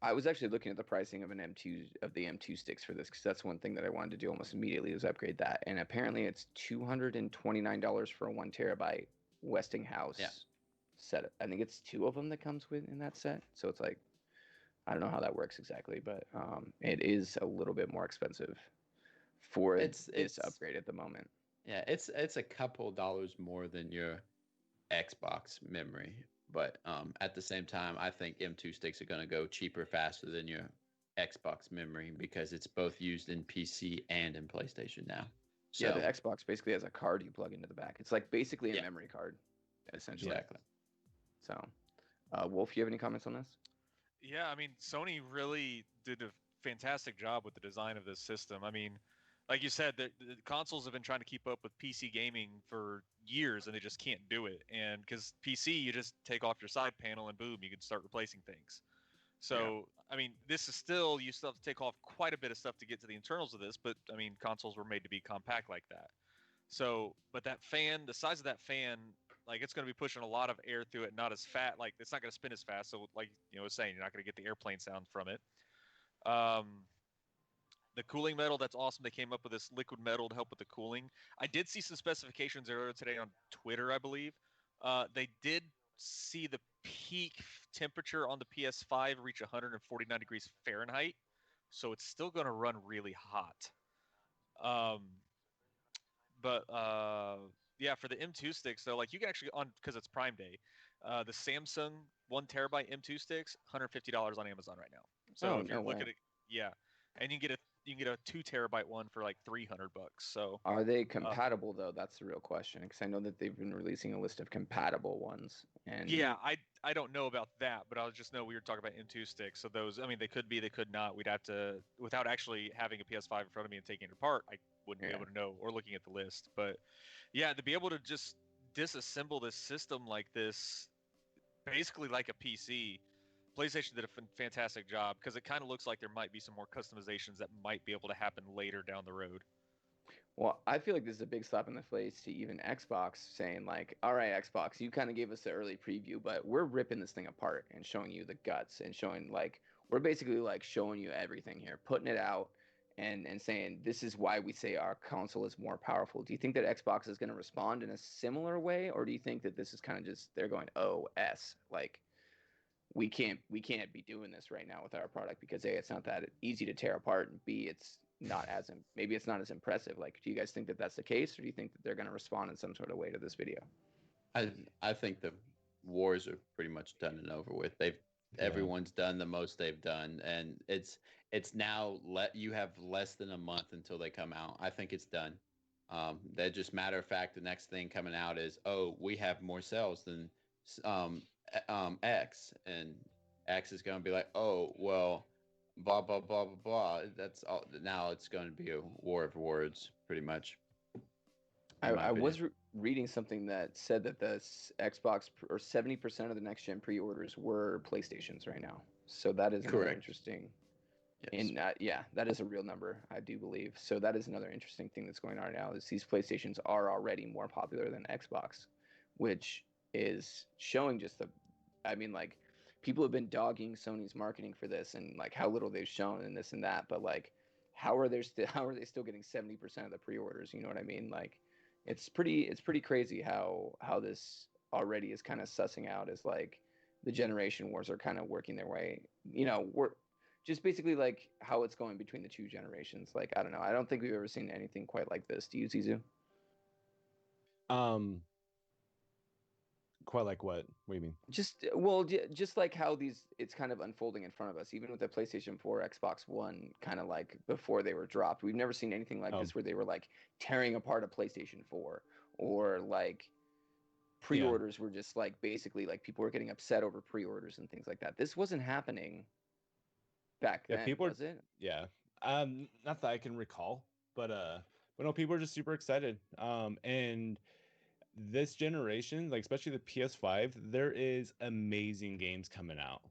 I was actually looking at the pricing of the M2 sticks for this because that's one thing that I wanted to do almost immediately was upgrade that, and apparently it's $229 for a 1 terabyte Westinghouse yeah, set. I think it's two of them that comes with in that set, so it's like I don't know how that works exactly, but it is a little bit more expensive for this upgrade at the moment. yeah, it's a couple dollars more than your Xbox memory, but at the same time, I think M2 sticks are going to go cheaper faster than your Xbox memory because it's both used in PC and in PlayStation now. Yeah, the So Xbox basically has a card you plug into the back. It's like basically a yeah, memory card, essentially. exactly. So, Wolf, you have any comments on this? Yeah, I mean, Sony really did a fantastic job with the design of this system. I mean, like you said, the consoles have been trying to keep up with PC gaming for years, and they just can't do it. And because PC, you just take off your side panel, and boom, you can start replacing things. So, I mean, this is still you still have to take off quite a bit of stuff to get to the internals of this. But I mean, consoles were made to be compact like that. So, but that fan, the size of that fan, like it's going to be pushing a lot of air through it, not as fat. Like it's not going to spin as fast. So, like I was saying, you're not going to get the airplane sound from it. Um, the cooling metal, that's awesome. They came up with this liquid metal to help with the cooling. I did see some specifications earlier today on Twitter, I believe. They did see the peak temperature on the PS5 reach 149 degrees Fahrenheit. So it's still going to run really hot. Um, but yeah, for the M2 sticks though, like you can actually on because it's Prime Day, the Samsung 1 terabyte M2 sticks, $150 on Amazon right now. So Oh, if you're no way. looking at yeah, and you can get a 2 terabyte one for like $300. So Are they compatible though? That's the real question because I know that they've been releasing a list of compatible ones. And yeah, I don't know about that, but I just know we were talking about M2 sticks. So those, I mean, they could be, they could not. We'd have to, without actually having a PS5 in front of me and taking it apart, I wouldn't be Yeah. able to know or looking at the list. But yeah, to be able to just disassemble this system like this, basically like a PC, PlayStation did a fantastic job because it kind of looks like there might be some more customizations that might be able to happen later down the road. Well, I feel like this is a big slap in the face to even Xbox saying like, "All right, Xbox, you kind of gave us the early preview, but we're ripping this thing apart and showing you the guts and showing like we're basically like showing you everything here, putting it out and saying this is why we say our console is more powerful." Do you think that Xbox is going to respond in a similar way, or do you think that this is kind of just they're going, "Oh, like we can't be doing this right now with our product because A, it's not that easy to tear apart, and B, it's not as maybe it's not as impressive." Like, do you guys think that that's the case, or do you think that they're going to respond in some sort of way to this video? I think the wars are pretty much done and over with. Everyone's done the most they've done, and it's now you have less than a month until they come out. I think it's done. That just matter of fact, the next thing coming out is, oh, we have more sales than um X, and X is going to be like, oh well, blah blah blah blah blah. That's all. Now it's going to be a war of words, pretty much, I, in my I opinion. was reading something that said that the Xbox or 70% of the next gen pre-orders were PlayStations right now. So that is another Correct. interesting. Yes. And yeah, that is a real number, I do believe. So that is another interesting thing that's going on now is these PlayStations are already more popular than Xbox, which is showing just I mean, like people have been dogging Sony's marketing for this and like how little they've shown and this and that, but like how are they still getting 70% of the pre-orders? You know what I mean? Like it's pretty crazy how this already is kind of sussing out as like the generation wars are kind of working their way. We're just basically like how it's going between the two generations. Like I don't know. I don't think we've ever seen anything quite like this. Do you, Zizu? Quite like what? What do you mean? Just like how it's kind of unfolding in front of us, even with the PlayStation 4, Xbox One, kind of like before they were dropped. We've never seen anything like this where they were like tearing apart a PlayStation 4, or like pre-orders were just like basically like people were getting upset over pre-orders and things like that. This wasn't happening back then, was it? Yeah. Not that I can recall, but no, people are just super excited. And this generation, like especially the PS5, there is amazing games coming out.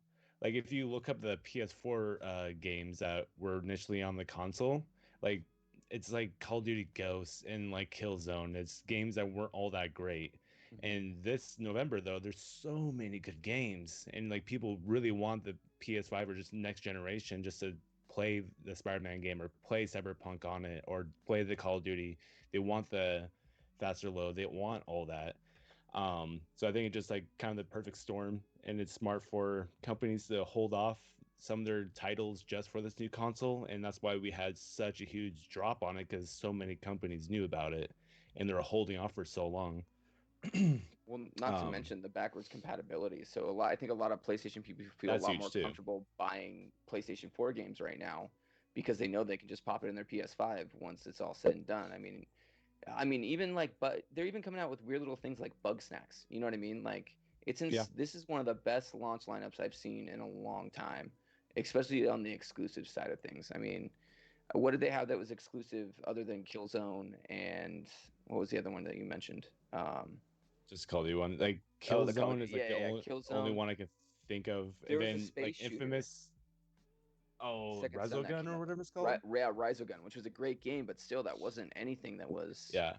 Like if you look up the PS4 games that were initially on the console, like it's like Call of Duty Ghosts and like Killzone. It's games that weren't all that great. And this November though, there's so many good games, and like people really want the PS5 or just next generation just to play the Spider-Man game or play Cyberpunk on it or play the Call of Duty. They want the faster load. They want all that. So I think it's just like kind of the perfect storm, and it's smart for companies to hold off some of their titles just for this new console, and that's why we had such a huge drop on it, because so many companies knew about it and they're holding off for so long. Well, not to mention the backwards compatibility. So I think a lot of PlayStation people feel a lot more comfortable buying PlayStation 4 games right now because they know they can just pop it in their PS5 once it's all said and done. I mean, even like, but they're even coming out with weird little things like bug snacks. You know what I mean? Like, this is one of the best launch lineups I've seen in a long time, especially on the exclusive side of things. I mean, what did they have that was exclusive other than Killzone, and what was the other one that you mentioned? Just Call of Duty one. Like Killzone is like the only one I can think of. There and was then a like space Infamous. Second Son that Resogun came or out. whatever it's called. Resogun, which was a great game, but still, that wasn't anything that was. Yeah.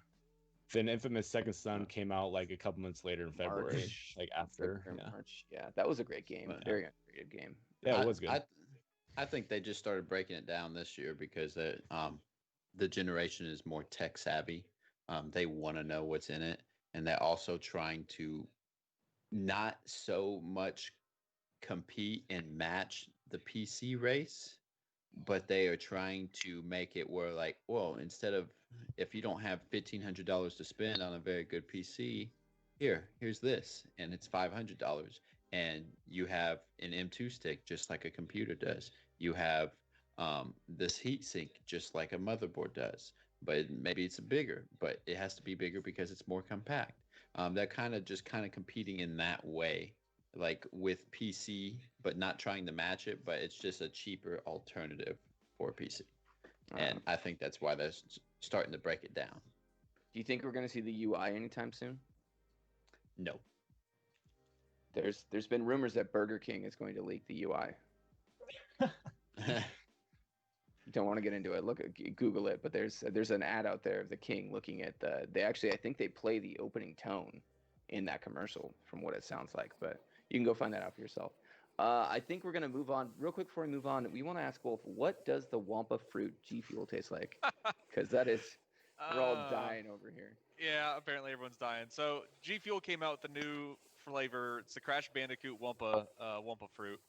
Then Infamous Second Son came out like a couple months later in February, March. like after. March. Yeah, that was a great game. Very underrated game. Yeah, it was good. I think they just started breaking it down this year because the generation is more tech savvy. They want to know what's in it, and they're also trying to not so much compete and match the PC race, but they are trying to make it where, like, well, instead of, if you don't have $1,500 to spend on a very good PC, here's this, and it's $500, and you have an M2 stick just like a computer does. You have this heat sink just like a motherboard does, but maybe it's bigger, but it has to be bigger because it's more compact. They're kind of competing in that way, like with PC, but not trying to match it, but it's just a cheaper alternative for PC. And I think that's why they're starting to break it down. Do you think we're going to see the UI anytime soon? No. There's been rumors that Burger King is going to leak the UI. Don't want to get into it. Google it, but there's an ad out there of the King looking at I think they play the opening tone in that commercial from what it sounds like, but you can go find that out for yourself. I think we're going to move on real quick. Before we move on, we want to ask Wolf, what does the Wampa fruit G Fuel taste like? Because we're all dying over here. Yeah, apparently everyone's dying. So G Fuel came out with a new flavor. It's the Crash Bandicoot Wampa fruit.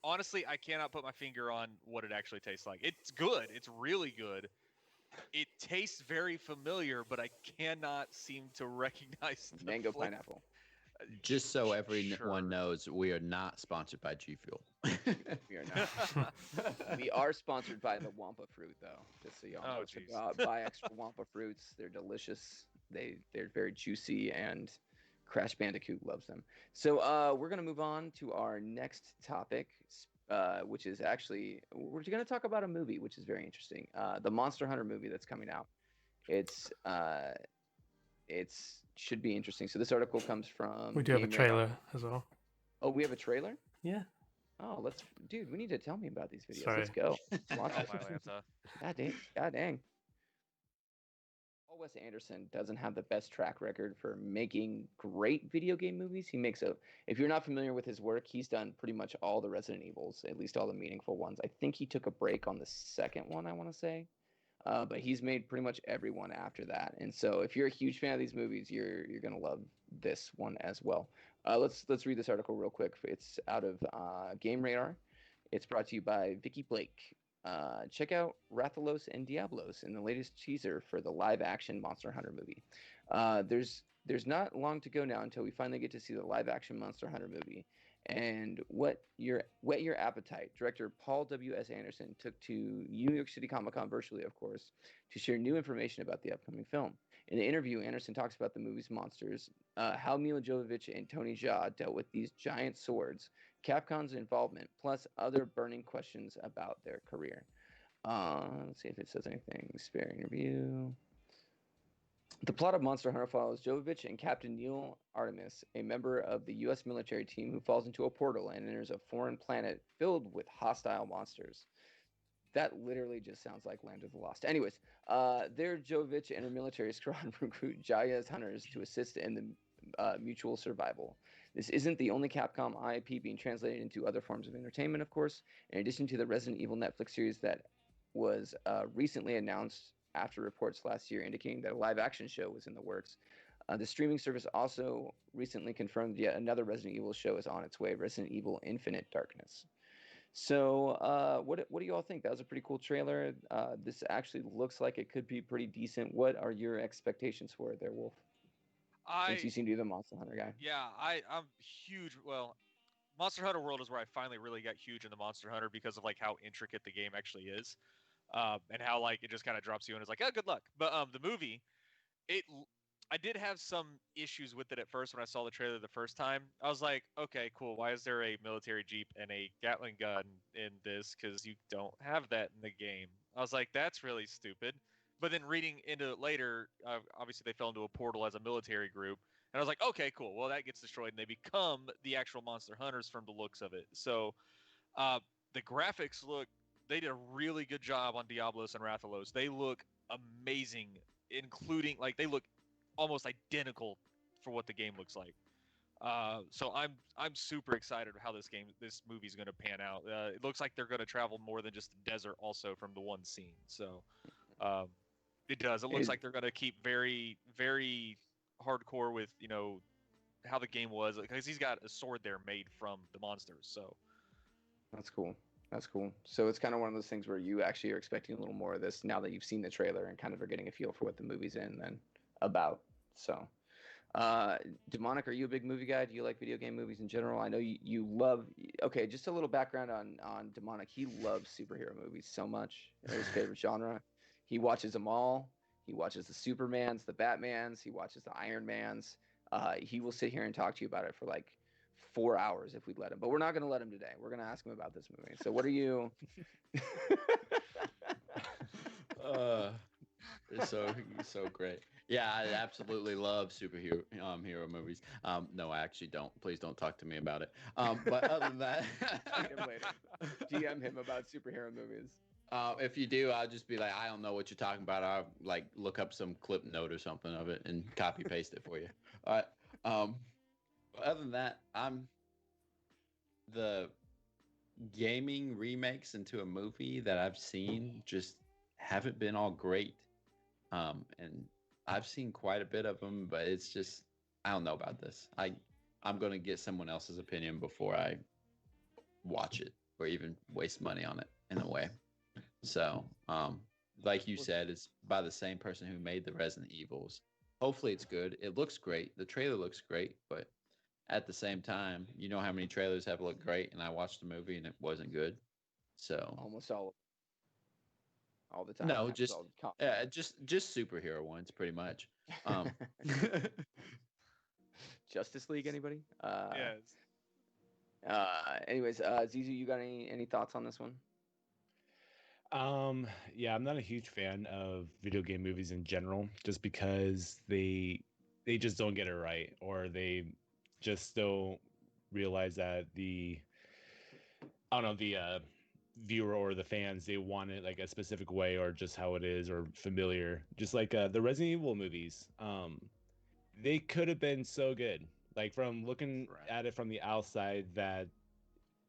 Honestly, I cannot put my finger on what it actually tastes like. It's good. It's really good. It tastes very familiar, but I cannot seem to recognize the mango flavor. Pineapple. Just so everyone knows, we are not sponsored by G Fuel. We are not. We are sponsored by the Wampa fruit, though. Just so y'all know. So go out, buy extra Wampa fruits. They're delicious. They're very juicy, and Crash Bandicoot loves them. So we're gonna move on to our next topic, which is actually we're gonna talk about a movie, which is very interesting. The Monster Hunter movie that's coming out. It's should be interesting. So this article comes from. We do have a trailer as well. Oh, we have a trailer? Yeah. Oh, dude, we need to tell me about these videos. Sorry. Let's go. Let's watch it. Atlanta. God dang. Paul Wes Anderson doesn't have the best track record for making great video game movies. If you're not familiar with his work, he's done pretty much all the Resident Evils, at least all the meaningful ones. I think he took a break on the second one, I want to say. but he's made pretty much everyone after that. And so, if you're a huge fan of these movies, you're gonna love this one as well. Let's read this article real quick. It's out of Game Radar. It's brought to you by Vicky Blake. Check out Rathalos and Diablos in the latest teaser for the live-action Monster Hunter movie. There's not long to go now until we finally get to see the live-action Monster Hunter movie. And whet your appetite. Director Paul W.S. Anderson took to New York City Comic Con virtually, of course, to share new information about the upcoming film. In the interview, Anderson talks about the movie's monsters, how Mila Jovovich and Tony Jaa dealt with these giant swords, Capcom's involvement, plus other burning questions about their career. Let's see if it says anything. Spare interview. The plot of Monster Hunter follows Jovovich and Captain Neil Artemis, a member of the U.S. military team who falls into a portal and enters a foreign planet filled with hostile monsters. That literally just sounds like Land of the Lost. Anyways, there Jovovich and her military squad recruit Jaya's hunters to assist in the mutual survival. This isn't the only Capcom IP being translated into other forms of entertainment, of course. In addition to the Resident Evil Netflix series that was recently announced after reports last year indicating that a live-action show was in the works. The streaming service also recently confirmed yet another Resident Evil show is on its way, Resident Evil Infinite Darkness. So what do you all think? That was a pretty cool trailer. This actually looks like it could be pretty decent. What are your expectations for it there, Wolf? Since you seem to be the Monster Hunter guy. Yeah, I'm huge. Well, Monster Hunter World is where I finally really got huge into Monster Hunter because of like how intricate the game actually is. And how like it just kind of drops you and it's like, oh, good luck. But the movie, I did have some issues with it at first when I saw the trailer the first time. I was like, okay, cool. Why is there a military jeep and a Gatling gun in this? Because you don't have that in the game. I was like, that's really stupid. But then reading into it later, obviously they fell into a portal as a military group, and I was like, okay, cool. Well, that gets destroyed, and they become the actual monster hunters from the looks of it. So the graphics look. They did a really good job on Diablos and Rathalos. They look amazing, including like they look almost identical for what the game looks like. So I'm super excited how this movie's going to pan out. It looks like they're going to travel more than just the desert, also from the one scene. So it does. It looks like they're going to keep very very hardcore with how the game was, because he's got a sword there made from the monsters. So that's cool. That's cool. So it's kind of one of those things where you actually are expecting a little more of this now that you've seen the trailer and kind of are getting a feel for what the movie's in and about. So, Demonic, are you a big movie guy? Do you like video game movies in general? I know you love. Okay, just a little background on Demonic. He loves superhero movies so much. It's his favorite genre. He watches them all. He watches the Supermans, the Batmans. He watches the Iron Mans. He will sit here and talk to you about it for like 4 hours if we'd let him, but we're not going to let him today. We're going to ask him about this movie. So what are you? It's so great. Yeah, I absolutely love superhero hero movies. No, I actually don't. Please don't talk to me about it. But other than that, DM him about superhero movies. If you do, I'll just be like, I don't know what you're talking about. I'll like look up some clip note or something of it and copy paste it for you. All right. Other than that, the gaming remakes into a movie that I've seen just haven't been all great. And I've seen quite a bit of them, but it's just, I don't know about this. I'm going to get someone else's opinion before I watch it or even waste money on it in a way. So, like you said, it's by the same person who made the Resident Evils. Hopefully it's good. It looks great. The trailer looks great, but at the same time, you know how many trailers have looked great, and I watched the movie and it wasn't good. So almost all the time. No, just superhero ones, pretty much. Justice League, anybody? yes. Anyways, Zizu, you got any thoughts on this one? Yeah, I'm not a huge fan of video game movies in general, just because they just don't get it right, or they just don't realize that the viewer or the fans, they want it like a specific way or just how it is or familiar. Just like the Resident Evil movies, they could have been so good. Like from looking at it from the outside, that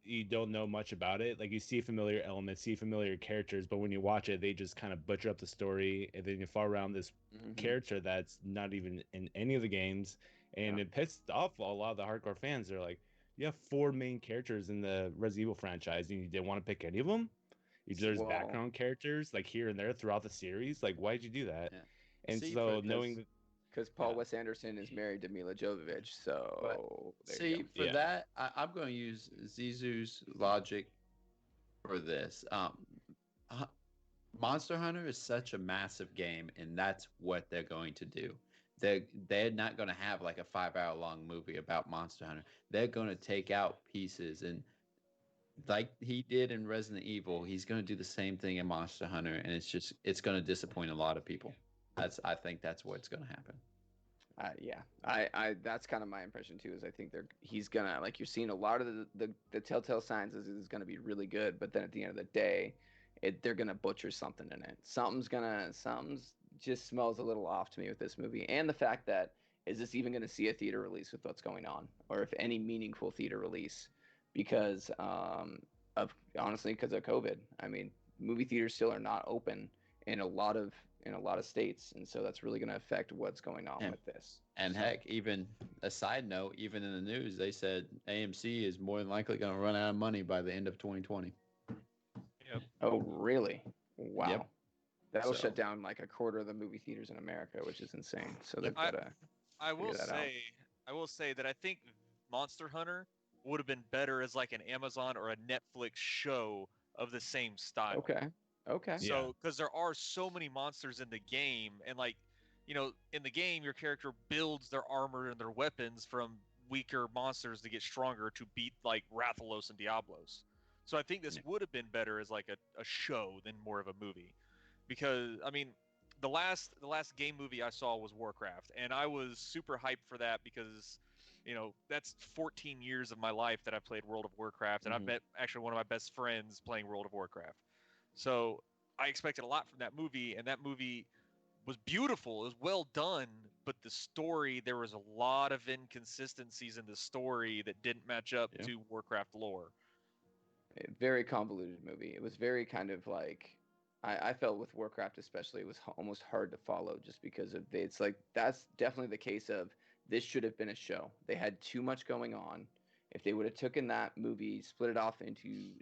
you don't know much about it. Like you see familiar elements, see familiar characters, but when you watch it, they just kind of butcher up the story, and then you fall around this character that's not even in any of the games, and it pissed off a lot of the hardcore fans. They're like, you have 4 main characters in the Resident Evil franchise, and you didn't want to pick any of them. There's Well- background characters like here and there throughout the series. Like, why'd you do that? Yeah. And See, so because- knowing Because Paul Yeah. Wes Anderson is married to Mila Jovovich, so there you See, go. for Yeah. that, I'm going to use Zizou's logic for this. Hu- Monster Hunter is such a massive game, and that's what they're going to do. They're not going to have like a 5-hour long movie about Monster Hunter. They're going to take out pieces, and like he did in Resident Evil, he's going to do the same thing in Monster Hunter, and it's going to disappoint a lot of people. I think that's what's going to happen. Yeah, I that's kind of my impression too. Is I think he's gonna, like, you're seeing a lot of the telltale signs is gonna be really good, but then at the end of the day, they're gonna butcher something in it. Something's just smells a little off to me with this movie, and the fact that is this even gonna see a theater release with what's going on, or if any meaningful theater release, because of honestly because of COVID. I mean, movie theaters still are not open in a lot of states, and so that's really going to affect what's going on And- with this. And So- heck, even a side note, even in the news, they said AMC is more than likely going to run out of money by the end of 2020. Oh, really? Wow. Yep. That'll So- shut down like a quarter of the movie theaters in America, which is insane. So they've got to. I will figure that out. say that I think Monster Hunter would have been better as like an Amazon or a Netflix show of the same style. Okay. Okay. So, because there are so many monsters in the game, and like, in the game, your character builds their armor and their weapons from weaker monsters to get stronger to beat like Rathalos and Diablos. So I think this would have been better as like a show than more of a movie, because I mean, the last game movie I saw was Warcraft, and I was super hyped for that because, that's 14 years of my life that I played World of Warcraft, and I met actually one of my best friends playing World of Warcraft. So I expected a lot from that movie, and that movie was beautiful. It was well done, but the story, there was a lot of inconsistencies in the story that didn't match up Yeah. to Warcraft lore. Very convoluted movie. It was very kind of like I felt with Warcraft especially, it was almost hard to follow just because of it's like that's definitely the case of this should have been a show. They had too much going on. If they would have taken that movie, split it off into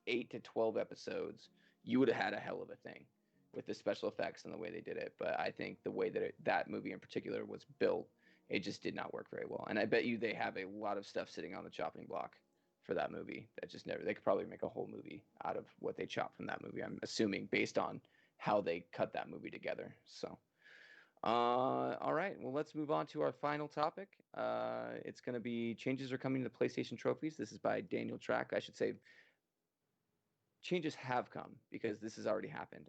8 to 12 episodes, you would have had a hell of a thing with the special effects and the way they did it. But I think the way that that movie in particular was built, it just did not work very well. And I bet you they have a lot of stuff sitting on the chopping block for that movie that just never, they could probably make a whole movie out of what they chopped from that movie, I'm assuming, based on how they cut that movie together. So all right, well, let's move on to our final topic. It's going to be changes are coming to PlayStation trophies. This is by Daniel Track. I should say changes have come because this has already happened.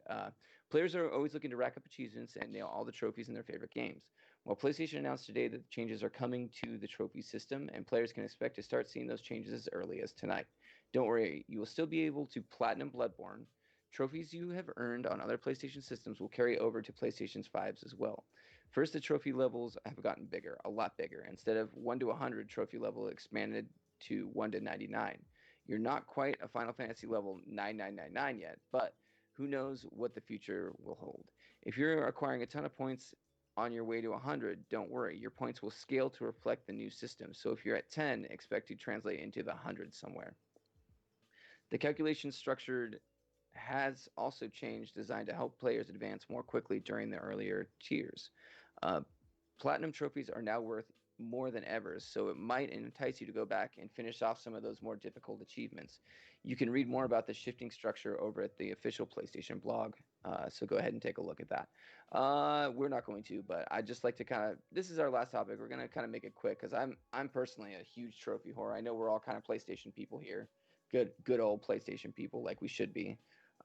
Players are always looking to rack up achievements and nail all the trophies in their favorite games. Well, PlayStation announced today that the changes are coming to the trophy system, and players can expect to start seeing those changes as early as tonight. Don't worry, you will still be able to platinum Bloodborne. Trophies you have earned on other PlayStation systems will carry over to PlayStation's 5s as well. First, the trophy levels have gotten bigger, a lot bigger. Instead of 1 to 100 trophy level expanded to 1 to 99. You're not quite a Final Fantasy level 9999 yet, but who knows what the future will hold. If you're acquiring a ton of points on your way to 100, don't worry. Your points will scale to reflect the new system. So if you're at 10, expect to translate into the 100 somewhere. The calculation structured has also changed, designed to help players advance more quickly during the earlier tiers. Platinum trophies are now worth more than ever, so it might entice you to go back and finish off some of those more difficult achievements. You can read more about the shifting structure over at the official PlayStation blog, so go ahead and take a look at that. We're not going to, but I just like to kind of, this is our last topic. We're going to kind of make it quick because I'm personally a huge trophy whore. I know we're all kind of PlayStation people here, good old PlayStation people like we should be.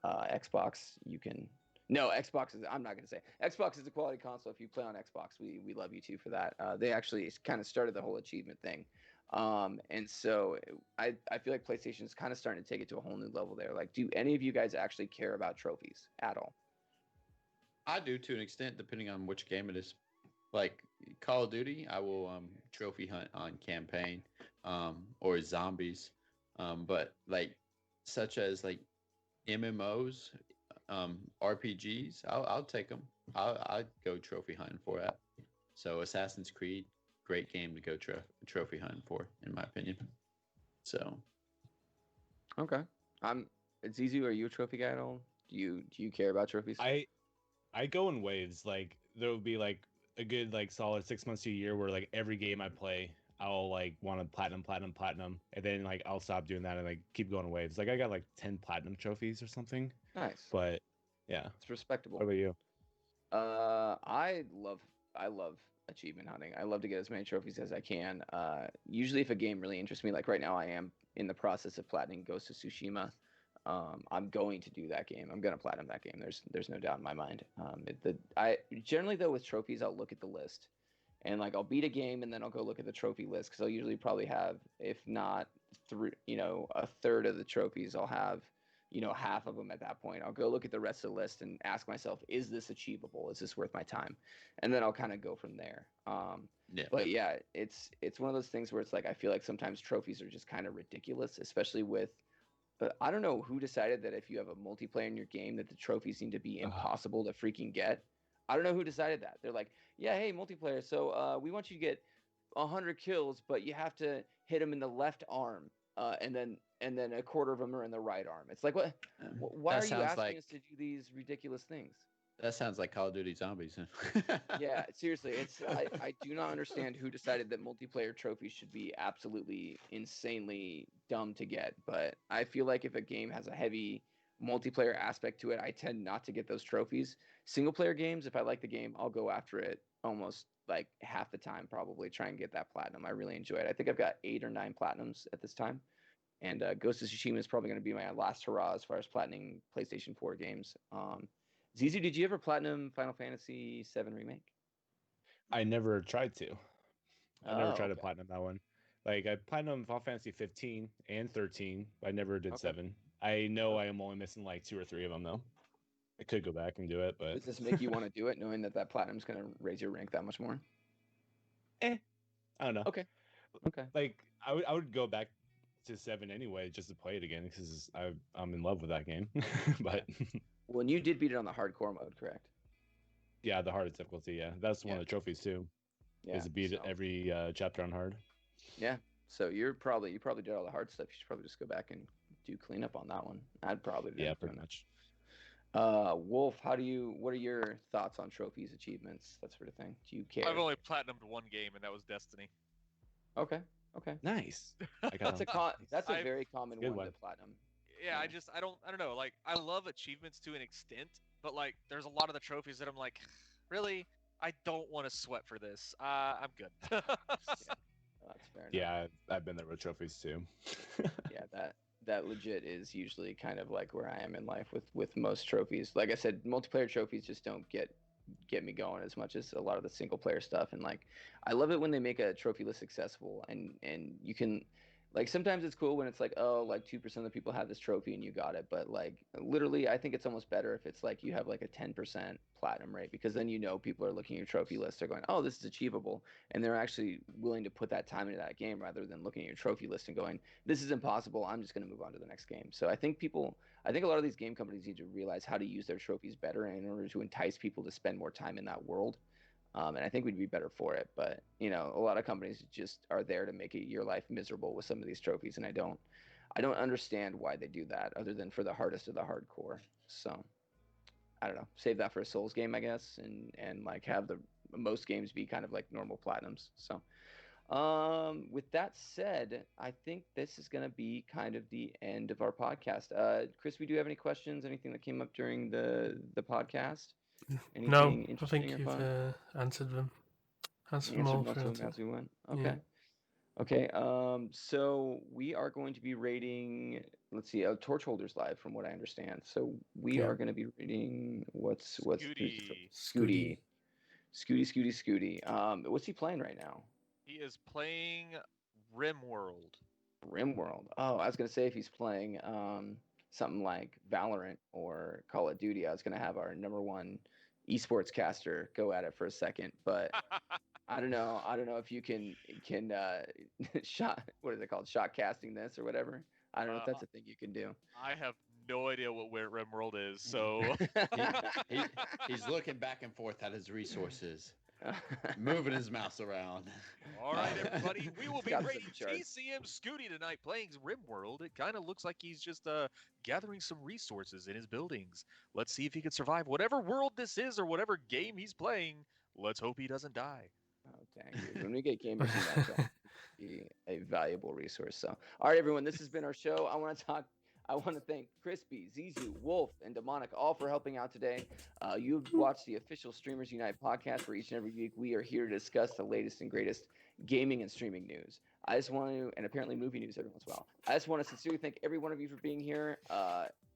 Xbox, you can. No, Xbox is. I'm not going to say Xbox is a quality console. If you play on Xbox, we love you too for that. They actually kind of started the whole achievement thing, and so I feel like PlayStation is kind of starting to take it to a whole new level there. Like, do any of you guys actually care about trophies at all? I do to an extent, depending on which game it is. Like Call of Duty, I will trophy hunt on campaign, or zombies. But like such as like MMOs, RPGs, I'll take them. I'd go trophy hunting for that. So Assassin's Creed, great game to go trophy hunting for, in my opinion. So Okay. It's easy. Are you a trophy guy at all? Do you care about trophies? I go in waves. Like there will be like a good like solid 6 months to a year where like every game I play, I'll like want to platinum, and then like I'll stop doing that and like keep going in waves. Like I got like 10 platinum trophies or something. Nice. But yeah, It's respectable. what about you? I love achievement hunting. I love to get as many trophies as I can. Usually if a game really interests me, like right now I am in the process of platinum Ghost of Tsushima. I'm going to do that game. I'm gonna platinum that game. There's no doubt in my mind. I generally though with trophies I'll look at the list, and like I'll beat a game and then I'll go look at the trophy list because I'll usually probably have, if not a third of the trophies, I'll have half of them at that point. I'll go look at the rest of the list and ask myself, is this achievable? Is this worth my time? And then I'll kind of go from there. yeah, But yeah, it's one of those things where it's like I feel like sometimes trophies are just kind of ridiculous, especially with. But I don't know who decided that if you have a multiplayer in your game that the trophies need to be impossible to freaking get. I don't know who decided that. They're like, yeah, hey, multiplayer. So we want you to get 100 kills, but you have to hit them in the left arm, and then a quarter of them are in the right arm. It's like, what? Why that are you sounds asking like us to do these ridiculous things? that sounds like Call of Duty Zombies. Yeah, seriously, I do not understand who decided that multiplayer trophies should be absolutely insanely dumb to get, but I feel like if a game has a heavy multiplayer aspect to it, I tend not to get those trophies. Single player games, if I like the game, I'll go after it almost like half the time, probably try and get that platinum. I really enjoy it. I think I've got 8 or 9 platinums at this time. And Ghost of Tsushima is probably going to be my last hurrah as far as platinum PlayStation 4 games. Zizu, did you ever platinum Final Fantasy VII Remake? I never tried to. I never Oh, tried to okay. platinum that one. Like I platinum Final Fantasy 15 and 13, but I never did Okay. 7. I know Okay. I am only missing like 2 or 3 of them though. I could go back and do it, but Does this make you want to do it, knowing that that platinum is going to raise your rank that much more? I don't know. Okay. Okay. Like I would go back to 7 anyway just to play it again because I'm in love with that game. But Well, and you did beat it on the hardcore mode, correct? yeah, the hardest difficulty. Yeah, that's one Yeah. of the trophies too. Yeah. Is to beat So, every chapter on hard. yeah. So you probably did all the hard stuff. You should probably just go back and do cleanup on that one. I'd probably do Yeah, that. pretty much. Wolf, what are your thoughts on trophies, achievements, that sort of thing? Do you care? I've only platinumed one game, and that was Destiny. Okay. Okay. Nice. I got That's a I've- very common Good one one. to platinum. Yeah, Yeah. I don't know. Like, I love achievements to an extent, but like, there's a lot of the trophies that I'm like, really, I don't want to sweat for this. I'm good. That's fair enough. Yeah, I've been there with trophies too. Yeah, that legit is usually kind of like where I am in life with most trophies. Like I said, multiplayer trophies just don't get me going as much as a lot of the single player stuff. And like I love it when they make a trophy list accessible and you can, like, sometimes it's cool when it's like, oh, like 2% of the people have this trophy and you got it, but like literally I think it's almost better if it's like you have like a 10% platinum rate, because then people are looking at your trophy list, they're going, oh, this is achievable, and they're actually willing to put that time into that game rather than looking at your trophy list and going, this is impossible, I'm just going to move on to the next game. So I think a lot of these game companies need to realize how to use their trophies better in order to entice people to spend more time in that world. And I think we'd be better for it. But a lot of companies just are there to make your life miserable with some of these trophies, and I don't understand why they do that, other than for the hardest of the hardcore. So I don't know. Save that for a Souls game, I guess, and like have the most games be kind of like normal platinums. So with that said, I think this is going to be kind of the end of our podcast. Chris, we do have any questions? Anything that came up during the podcast? Anything No, I interesting think or you've fun? answered them. Answered them Answered all most throughout of them it. as we went. Yeah. Okay. Okay. So we are going to be rating. Let's see. Torch Holders live, from what I understand. So we Yeah. are going to be rating what's Scooty. Scooty. What's he playing right now? He is playing RimWorld. RimWorld. Oh, I was gonna say if he's playing something like Valorant or Call of Duty, I was gonna have our number one esports caster go at it for a second, but I don't know. I don't know if you can shot, what is it called? Shot casting this or whatever. I don't know if that's a thing you can do. I have no idea what where RimWorld is, so He's looking back and forth at his resources, moving his mouse around. all right, everybody, we will be Got rating some charts. TCM Scooty tonight, playing RimWorld. It kind of looks like he's just gathering some resources in his buildings. Let's see if he can survive whatever world this is or whatever game he's playing. Let's hope he doesn't die. Oh, dang, dude. When we get gamers, that's be a valuable resource. So, all right, everyone, this has been our show. I want to thank Crispy, Zizu, Wolf, and Demonic all for helping out today. You've watched the official Streamers Unite podcast, where each and every week we are here to discuss the latest and greatest gaming and streaming news. I just want to, and apparently movie news every once in a while. I just want to sincerely thank every one of you for being here.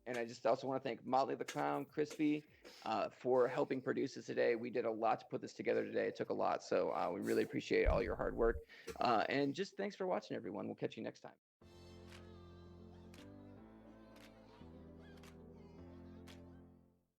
And I just also want to thank Motley the Clown, Crispy, for helping produce this today. We did a lot to put this together today. It took a lot. So we really appreciate all your hard work. And just thanks for watching, everyone. We'll catch you next time.